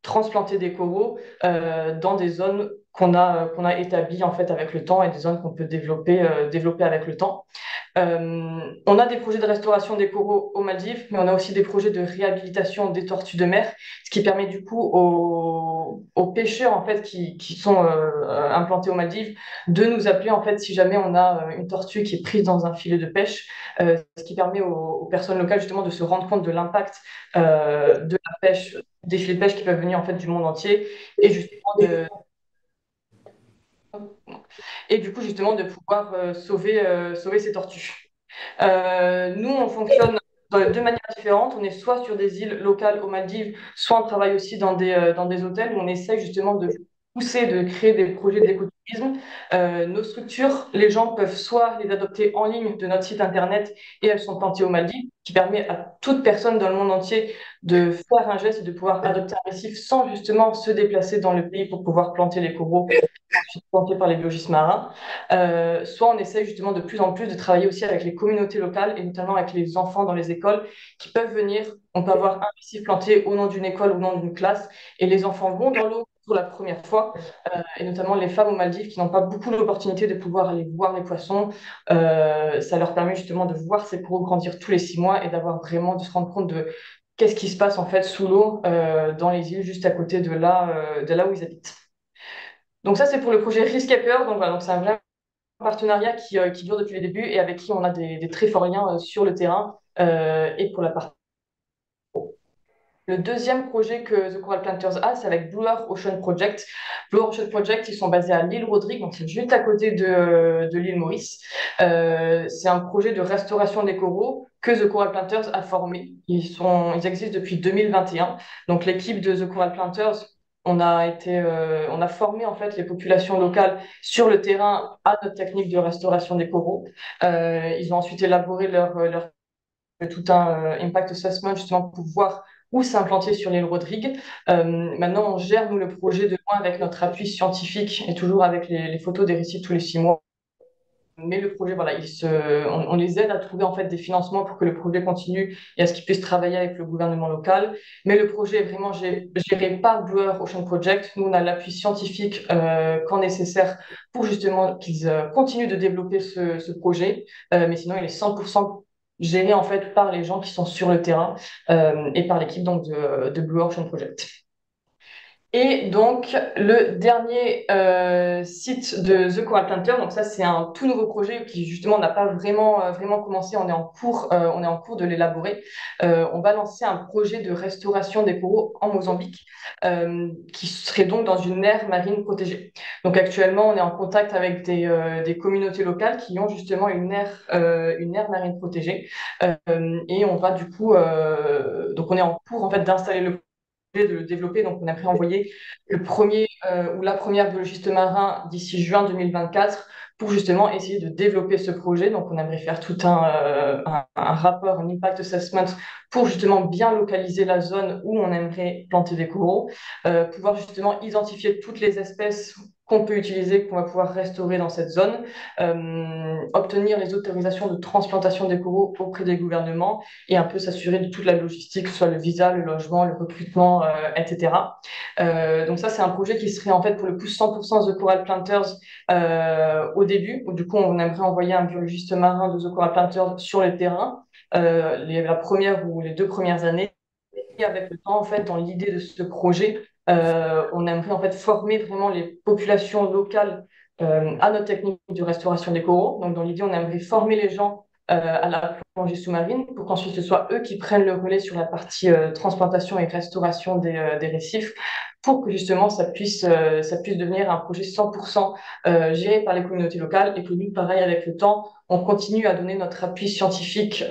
transplanter des coraux dans des zones qu'on a établies en fait avec le temps et des zones qu'on peut développer avec le temps. On a des projets de restauration des coraux aux Maldives, mais on a aussi des projets de réhabilitation des tortues de mer, ce qui permet du coup aux pêcheurs en fait qui sont implantés aux Maldives de nous appeler en fait si jamais on a une tortue qui est prise dans un filet de pêche, ce qui permet aux personnes locales justement de se rendre compte de l'impact de la pêche, des filets de pêche qui peuvent venir en fait du monde entier et justement et du coup justement de pouvoir sauver ces tortues. Nous, on fonctionne de 2 manières différentes. On est soit sur des îles locales aux Maldives, soit on travaille aussi dans des hôtels où on essaye justement de pousser, de créer des projets d'écotourisme. Nos structures, les gens peuvent soit les adopter en ligne de notre site internet et elles sont plantées aux Maldives, qui permet à toute personne dans le monde entier de faire un geste et de pouvoir adopter un récif sans justement se déplacer dans le pays pour pouvoir planter les coraux ensuite plantés par les biologistes marins. Soit on essaie justement de plus en plus de travailler aussi avec les communautés locales et notamment avec les enfants dans les écoles qui peuvent venir. On peut avoir un récif planté au nom d'une école ou au nom d'une classe et les enfants vont dans l'eau pour la première fois et notamment les femmes aux Maldives qui n'ont pas beaucoup l'opportunité de pouvoir aller voir les poissons. Ça leur permet justement de voir ces coraux grandir tous les 6 mois et de se rendre compte de qu'est-ce qui se passe en fait sous l'eau dans les îles juste à côté de là où ils habitent. Donc ça, c'est pour le projet Reefscapers. Donc voilà, donc c'est un vrai partenariat qui dure depuis les débuts et avec qui on a des très forts liens sur le terrain et pour la partie. Le deuxième projet que The Coral Planters a, c'est avec Blue Earth Ocean Project. Blue Earth Ocean Project, ils sont basés à l'île Rodrigue, donc c'est juste à côté de l'île Maurice. C'est un projet de restauration des coraux que The Coral Planters a formé. Ils existent depuis 2021. Donc l'équipe de The Coral Planters, on a formé en fait les populations locales sur le terrain à notre technique de restauration des coraux. Ils ont ensuite élaboré leur tout un impact assessment justement pour voir où s'implanter sur l'île Rodrigue. Maintenant, on gère nous le projet de loin avec notre appui scientifique et toujours avec les photos des récifs tous les 6 mois. mais le projet, voilà, on les aide à trouver en fait des financements pour que le projet continue et à ce qu'ils puissent travailler avec le gouvernement local. Mais le projet est vraiment géré par Blue Earth Ocean Project. Nous, on a l'appui scientifique quand nécessaire pour justement qu'ils continuent de développer ce projet. Mais sinon, il est 100% géré en fait par les gens qui sont sur le terrain et par l'équipe donc de Blue Ocean Project. Et donc, le dernier site de The Coral Planter, donc ça, c'est un tout nouveau projet qui, justement, n'a pas vraiment commencé. On est en cours de l'élaborer. On va lancer un projet de restauration des coraux en Mozambique, qui serait donc dans une aire marine protégée. Donc, actuellement, on est en contact avec des communautés locales qui ont justement une aire marine protégée. Et on va du coup, donc on est en cours en fait d'installer le de le développer. Donc, on aimerait envoyer le premier ou la première biologiste marin d'ici juin 2024 pour justement essayer de développer ce projet. Donc, on aimerait faire tout un rapport, un impact assessment pour justement bien localiser la zone où on aimerait planter des coraux, pouvoir justement identifier toutes les espèces qu'on peut utiliser, qu'on va pouvoir restaurer dans cette zone, obtenir les autorisations de transplantation des coraux auprès des gouvernements et un peu s'assurer de toute la logistique, que ce soit le visa, le logement, le recrutement, etc. Donc ça, c'est un projet qui serait en fait pour le coup 100% The Coral Planters au début. Où, du coup, on aimerait envoyer un biologiste marin de The Coral Planters sur le terrain la première ou les 2 premières années. Et avec le temps, en fait, dans l'idée de ce projet, on aimerait en fait former vraiment les populations locales à notre technique de restauration des coraux. Donc, dans l'idée, on aimerait former les gens à la plongée sous-marine pour qu'ensuite ce soit eux qui prennent le relais sur la partie transplantation et restauration des récifs pour que justement ça puisse devenir un projet 100% géré par les communautés locales et que nous, pareil, avec le temps, on continue à donner notre appui scientifique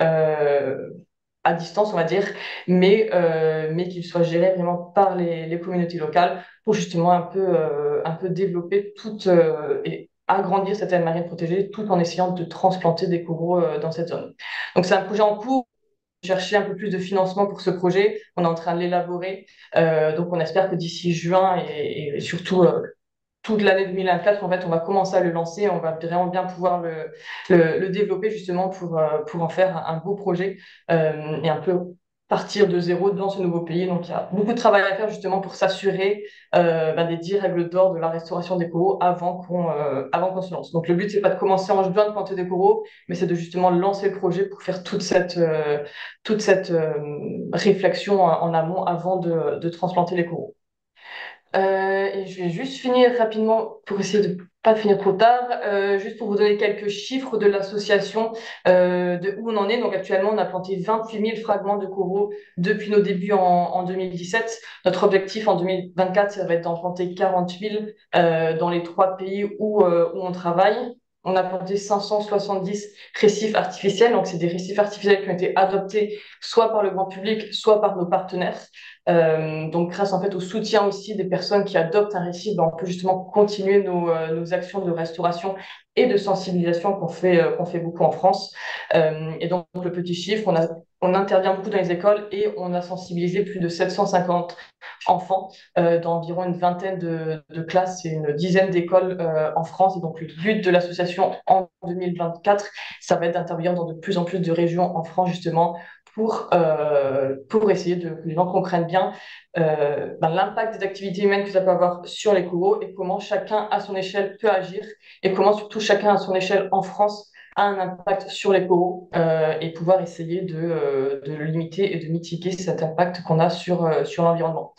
à distance, on va dire, mais qu'il soit géré vraiment par les communautés locales pour justement un peu développer et agrandir cette aire marine protégée tout en essayant de transplanter des coraux dans cette zone. Donc c'est un projet en cours. Chercher un peu plus de financement pour ce projet. On est en train de l'élaborer. Donc on espère que d'ici juin et surtout toute l'année 2024, en fait, on va commencer à le lancer. On va vraiment bien pouvoir le développer justement pour en faire un beau projet et un peu partir de zéro dans ce nouveau pays. Donc, il y a beaucoup de travail à faire justement pour s'assurer des 10 règles d'or de la restauration des coraux avant qu'on se lance. Donc, le but, c'est pas de commencer en juin de planter des coraux, mais c'est de justement lancer le projet pour faire toute cette réflexion en amont avant de transplanter les coraux. Et je vais juste finir rapidement pour essayer de pas finir trop tard, juste pour vous donner quelques chiffres de l'association, de où on en est. Donc actuellement, on a planté 28 000 fragments de coraux depuis nos débuts en 2017. Notre objectif en 2024, ça va être d'en planter 40 000 dans les 3 pays où on travaille. On a planté 570 récifs artificiels. Donc, c'est des récifs artificiels qui ont été adoptés soit par le grand public, soit par nos partenaires. Donc, grâce en fait au soutien aussi des personnes qui adoptent un récif, on peut justement continuer nos actions de restauration et de sensibilisation qu'on fait beaucoup en France. Et donc, le petit chiffre, on intervient beaucoup dans les écoles et on a sensibilisé plus de 750 enfants dans environ une vingtaine de classes et une dizaine d'écoles en France. Et donc, le but de l'association en 2024, ça va être d'intervenir dans de plus en plus de régions en France, justement, pour essayer que les gens comprennent bien l'impact des activités humaines que ça peut avoir sur les coraux et comment chacun à son échelle peut agir et comment surtout chacun à son échelle en France a un impact sur les coraux et pouvoir essayer de le limiter et de mitiguer cet impact qu'on a sur l'environnement.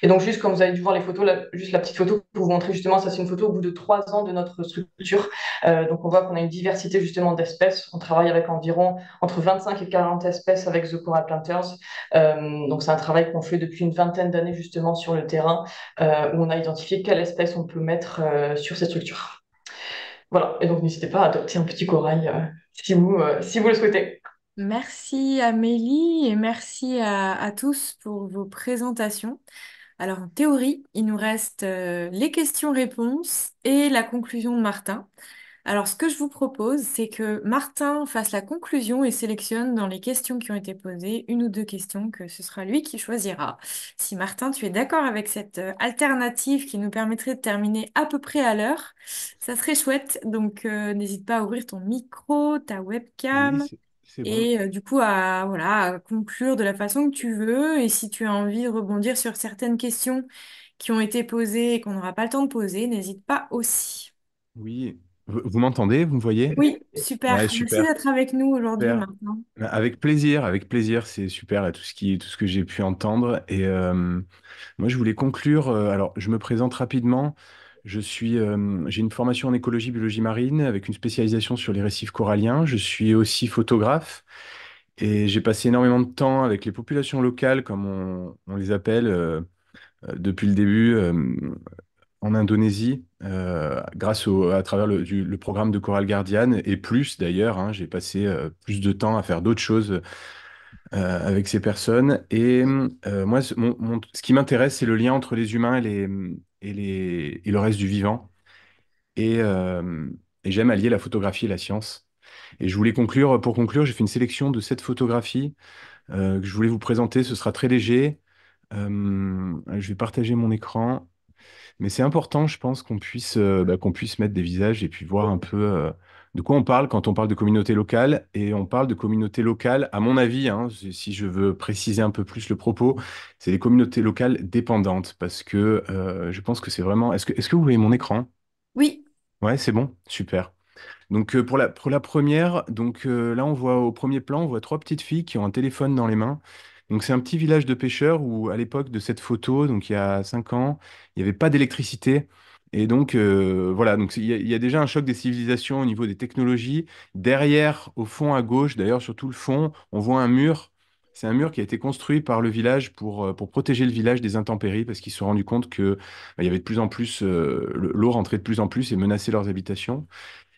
Et donc, juste comme vous avez dû voir les photos, juste la petite photo pour vous montrer justement, ça c'est une photo au bout de 3 ans de notre structure. Donc, on voit qu'on a une diversité justement d'espèces. On travaille avec environ entre 25 et 40 espèces avec The Coral Planters. Donc, c'est un travail qu'on fait depuis une vingtaine d'années justement sur le terrain où on a identifié quelle espèce on peut mettre sur ces structures. Voilà, et donc n'hésitez pas à adopter un petit corail si vous le souhaitez. Merci Amélie et merci à tous pour vos présentations. Alors en théorie, il nous reste les questions-réponses et la conclusion de Martin. Alors, ce que je vous propose, c'est que Martin fasse la conclusion et sélectionne dans les questions qui ont été posées une ou deux questions que ce sera lui qui choisira. Si Martin, tu es d'accord avec cette alternative qui nous permettrait de terminer à peu près à l'heure, ça serait chouette. Donc, n'hésite pas à ouvrir ton micro, ta Oui, webcam c'est bon. et du coup à, voilà, à conclure de la façon que tu veux. Et si tu as envie de rebondir sur certaines questions qui ont été posées et qu'on n'aura pas le temps de poser, n'hésite pas aussi. Oui. Vous m'entendez? Vous me voyez? Oui, Ouais, super. Merci super. d'être avec nous aujourd'hui Super. maintenant. Avec plaisir, avec plaisir. C'est super là, tout ce que j'ai pu entendre. Et moi, je voulais conclure. Alors, je me présente rapidement. J'ai une formation en écologie, biologie marine avec une spécialisation sur les récifs coralliens. Je suis aussi photographe et j'ai passé énormément de temps avec les populations locales, comme on les appelle, depuis le début. En Indonésie, à travers le programme de Coral Guardian, et plus d'ailleurs, hein, j'ai passé plus de temps à faire d'autres choses avec ces personnes. Et moi, ce qui m'intéresse, c'est le lien entre les humains et le reste du vivant. Et, euh, et j'aime allier la photographie et la science. Et je voulais conclure, pour conclure, j'ai fait une sélection de 7 photographies que je voulais vous présenter. Ce sera très léger. Je vais partager mon écran. Mais c'est important, je pense, qu'on puisse mettre des visages et puis voir un peu de quoi on parle quand on parle de communauté locale. Et on parle de communauté locale, à mon avis, hein, si je veux préciser un peu plus le propos, c'est des communautés locales dépendantes parce que je pense que c'est vraiment. Est-ce que vous voyez mon écran? Oui, Ouais, c'est bon, super. Donc pour la première, là on voit au premier plan, on voit 3 petites filles qui ont un téléphone dans les mains. Donc c'est un petit village de pêcheurs où à l'époque de cette photo, donc il y a 5 ans, il n'y avait pas d'électricité. Et donc voilà, donc il y a déjà un choc des civilisations au niveau des technologies. Derrière, au fond à gauche, d'ailleurs sur tout le fond, on voit un mur. C'est un mur qui a été construit par le village pour protéger le village des intempéries parce qu'ils se sont rendus compte que il y avait de plus en plus, l'eau rentrait de plus en plus et menaçait leurs habitations.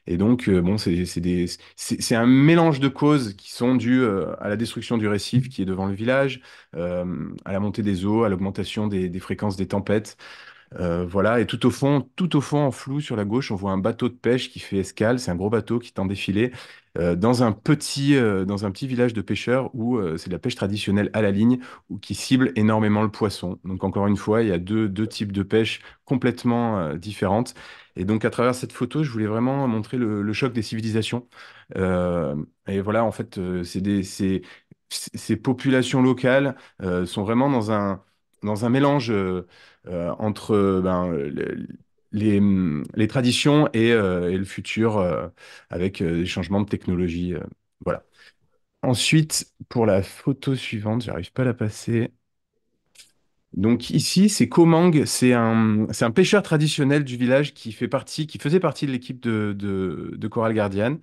Et donc, bon, c'est un mélange de causes qui sont dues à la destruction du récif qui est devant le village, à la montée des eaux, à l'augmentation des fréquences des tempêtes. Voilà, et tout au fond, en flou sur la gauche, on voit un bateau de pêche qui fait escale. C'est un gros bateau qui tend défilé dans un petit village de pêcheurs où c'est de la pêche traditionnelle à la ligne ou qui cible énormément le poisson. Donc encore une fois, il y a deux types de pêche complètement différentes. Et donc à travers cette photo, je voulais vraiment montrer le choc des civilisations. Euh, et voilà, en fait, ces populations locales sont vraiment dans un mélange. Entre les traditions et le futur avec des changements de technologie. Voilà. Ensuite, pour la photo suivante, j'arrive pas à la passer. Donc ici, c'est Komang, c'est un pêcheur traditionnel du village qui faisait partie de l'équipe de Coral Guardian.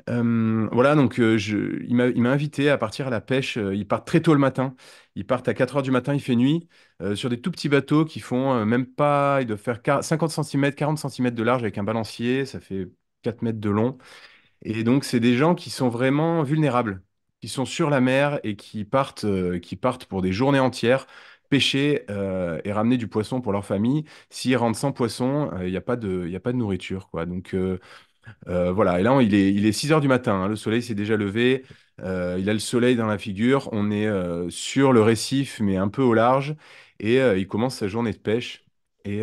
Voilà, donc il m'a invité à partir à la pêche. Ils partent très tôt le matin. Ils partent à 4 heures du matin, il fait nuit, sur des tout petits bateaux qui font même pas, ils doivent faire 50 cm, 40 cm de large avec un balancier, ça fait 4 mètres de long. Et donc, c'est des gens qui sont vraiment vulnérables, qui sont sur la mer et qui partent pour des journées entières pêcher et ramener du poisson pour leur famille. S'ils rentrent sans poisson, il y a pas de nourriture, quoi. Donc, voilà, et là, il est 6 heures du matin, hein, le soleil s'est déjà levé, il a le soleil dans la figure, on est sur le récif, mais un peu au large, et il commence sa journée de pêche. Et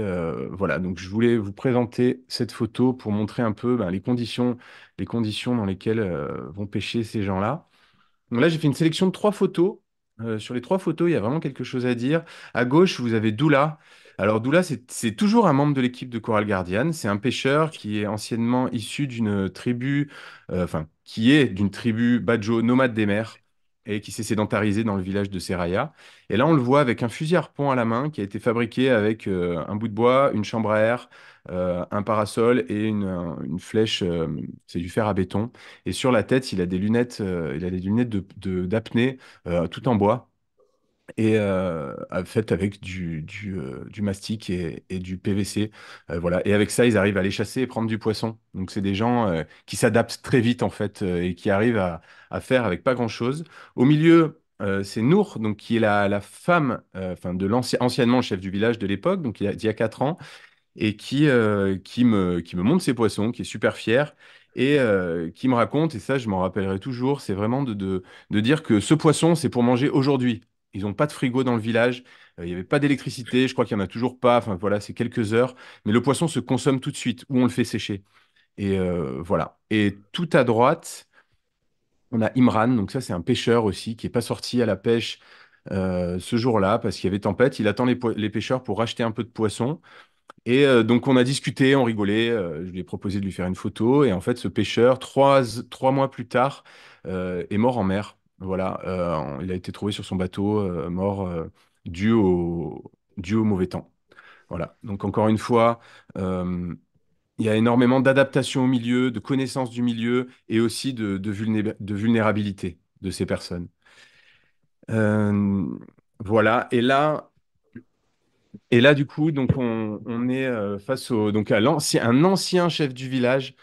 voilà, donc je voulais vous présenter cette photo pour montrer un peu ben, les conditions dans lesquelles vont pêcher ces gens-là. Donc là, j'ai fait une sélection de 3 photos. Sur les 3 photos, il y a vraiment quelque chose à dire. À gauche, vous avez Doula. Alors, Doula, c'est toujours un membre de l'équipe de Coral Guardian. C'est un pêcheur qui est anciennement issu d'une tribu, enfin, qui est d'une tribu Badjo nomade des mers et qui s'est sédentarisé dans le village de Seraya. Et là, on le voit avec un fusil harpon à la main qui a été fabriqué avec un bout de bois, une chambre à air, un parasol et une flèche, c'est du fer à béton. Et sur la tête, il a des lunettes d'apnée, tout en bois, et faites avec du mastic et du PVC. Voilà. Et avec ça, ils arrivent à les chasser et prendre du poisson. Donc, c'est des gens qui s'adaptent très vite, en fait, et qui arrivent à faire avec pas grand-chose. Au milieu, c'est Nour, qui est la femme, enfin, anciennement chef du village de l'époque, donc il y a 4 ans. et qui me montre ses poissons, qui est super fier et qui me raconte, et ça je m'en rappellerai toujours, c'est vraiment de dire que ce poisson, c'est pour manger aujourd'hui. Ils n'ont pas de frigo dans le village, il n'y avait pas d'électricité, je crois qu'il n'y en a toujours pas, enfin voilà, c'est quelques heures, mais le poisson se consomme tout de suite ou on le fait sécher. Et voilà. Et tout à droite, on a Imran, donc ça c'est un pêcheur aussi qui n'est pas sorti à la pêche ce jour-là parce qu'il y avait tempête. Il attend les pêcheurs pour racheter un peu de poisson. Et donc on a discuté, on rigolait. Je lui ai proposé de lui faire une photo. Et en fait, ce pêcheur, 3 mois plus tard, est mort en mer. Voilà, il a été trouvé sur son bateau, mort dû dû au mauvais temps. Voilà. Donc encore une fois, euh, il y a énormément d'adaptation au milieu, de connaissance du milieu et aussi de vulnérabilité de ces personnes. Euh, voilà. Et là, du coup, donc on est face donc à un ancien chef du village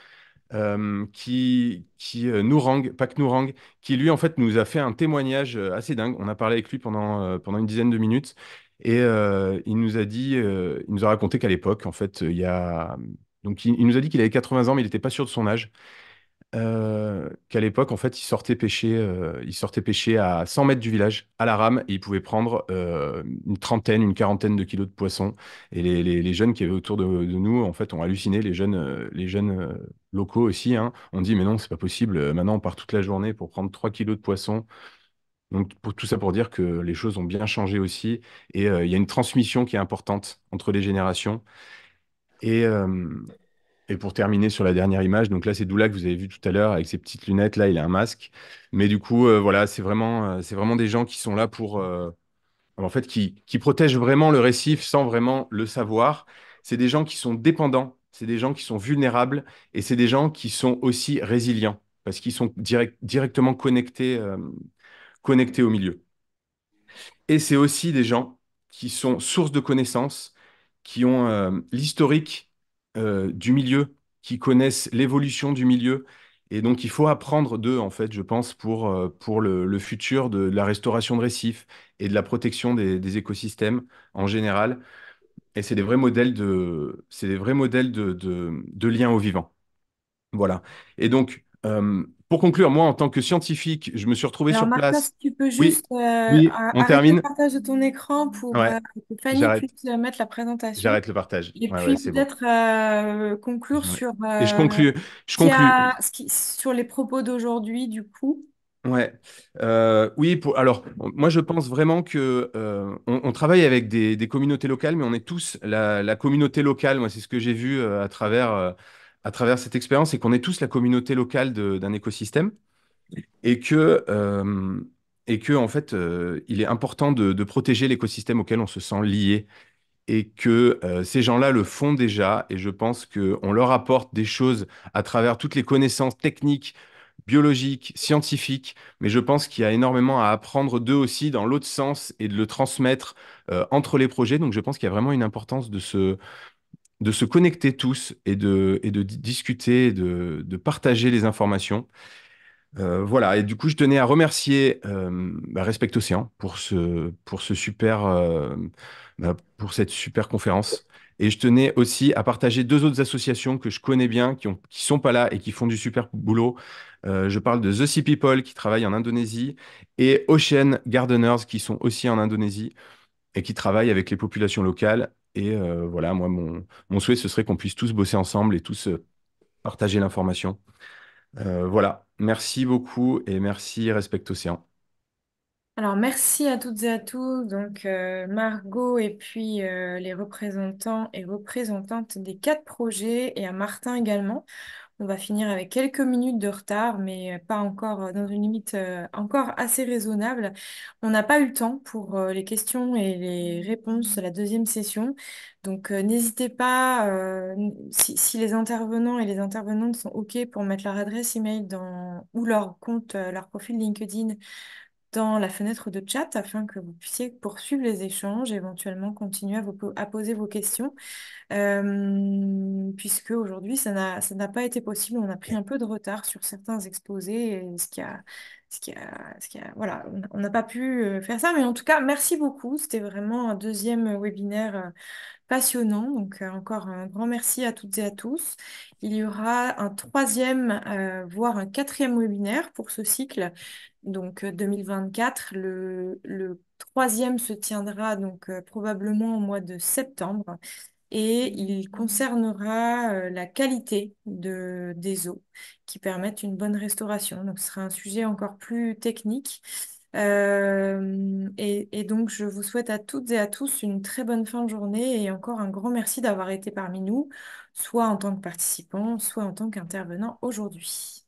qui Nourang, Pak Nourang, qui lui en fait nous a fait un témoignage assez dingue. On a parlé avec lui pendant une dizaine de minutes et il nous a raconté qu'à l'époque, en fait, il nous a dit qu'il avait 80 ans, mais il n'était pas sûr de son âge. Qu'à l'époque, en fait, il sortait pêcher à 100 mètres du village, à la rame, et il pouvait prendre une trentaine, une quarantaine de kilos de poissons. Et les jeunes qui avaient autour de nous, en fait, ont halluciné, les jeunes locaux aussi, hein, ont dit, mais non, c'est pas possible, maintenant on part toute la journée pour prendre 3 kilos de poissons. Donc, pour tout ça pour dire que les choses ont bien changé aussi, et il y a une transmission qui est importante entre les générations. Et, et pour terminer sur la dernière image, donc là, c'est Doula que vous avez vu tout à l'heure avec ses petites lunettes. Là, il a un masque. Mais du coup, voilà, c'est vraiment des gens qui sont là pour, en fait, qui protègent vraiment le récif sans vraiment le savoir. C'est des gens qui sont dépendants, c'est des gens qui sont vulnérables et c'est des gens qui sont aussi résilients parce qu'ils sont directement connectés au milieu. Et c'est aussi des gens qui sont source de connaissances, qui ont l'historique du milieu, qui connaissent l'évolution du milieu. Et donc, il faut apprendre d'eux, en fait, je pense, pour le futur de la restauration de récifs et de la protection des écosystèmes en général. Et c'est des vrais modèles de liens au vivant. Voilà. Et donc, pour conclure, moi, en tant que scientifique, je me suis retrouvé Alors, sur Martin, place. si tu peux Oui, juste oui, on arrêter le termine. partage de ton écran pour Ouais, que Fanny j'arrête. puisse mettre la présentation. J'arrête le partage. Et Ouais, puis ouais, c'est bon. peut-être conclure J'en ai- sur, Et je conclus. Je conclus. sur les propos d'aujourd'hui, du coup. Ouais. Oui, alors, moi, je pense vraiment que on travaille avec des communautés locales, mais on est tous la communauté locale. Moi, c'est ce que j'ai vu à travers cette expérience, c'est qu'on est tous la communauté locale d'un écosystème et que en fait, il est important de protéger l'écosystème auquel on se sent lié. Et que ces gens-là le font déjà, et je pense qu'on leur apporte des choses à travers toutes les connaissances techniques, biologiques, scientifiques, mais je pense qu'il y a énormément à apprendre d'eux aussi dans l'autre sens et de le transmettre entre les projets. Donc je pense qu'il y a vraiment une importance de se connecter tous et de discuter, de partager les informations. Voilà, et du coup, je tenais à remercier Respect Océan pour ce super, pour cette super conférence. Et je tenais aussi à partager deux autres associations que je connais bien, qui sont pas là et qui font du super boulot. Je parle de The Sea People qui travaillent en Indonésie et Ocean Gardeners qui sont aussi en Indonésie et qui travaillent avec les populations locales. Et voilà, moi, mon souhait, ce serait qu'on puisse tous bosser ensemble et tous partager l'information. Voilà, merci beaucoup et merci Respect Océan. Alors, merci à toutes et à tous. Donc, Margot et puis les représentants et représentantes des 4 projets et à Martin également. On va finir avec quelques minutes de retard, mais pas encore dans une limite encore assez raisonnable. On n'a pas eu le temps pour les questions et les réponses de la deuxième session. Donc, n'hésitez pas, si les intervenants et les intervenantes sont OK pour mettre leur adresse email ou leur compte, leur profil LinkedIn dans la fenêtre de chat afin que vous puissiez poursuivre les échanges, éventuellement continuer à poser vos questions. Puisque aujourd'hui, ça n'a pas été possible. On a pris un peu de retard sur certains exposés, et voilà, on n'a pas pu faire ça. Mais en tout cas, merci beaucoup. C'était vraiment un deuxième webinaire passionnant. Donc, encore un grand merci à toutes et à tous. Il y aura un troisième, voire un quatrième webinaire pour ce cycle, donc 2024. Le troisième se tiendra donc probablement au mois de septembre et il concernera la qualité des eaux qui permettent une bonne restauration. Donc, ce sera un sujet encore plus technique. Et donc, je vous souhaite à toutes et à tous une très bonne fin de journée et encore un grand merci d'avoir été parmi nous, soit en tant que participant, soit en tant qu'intervenant aujourd'hui.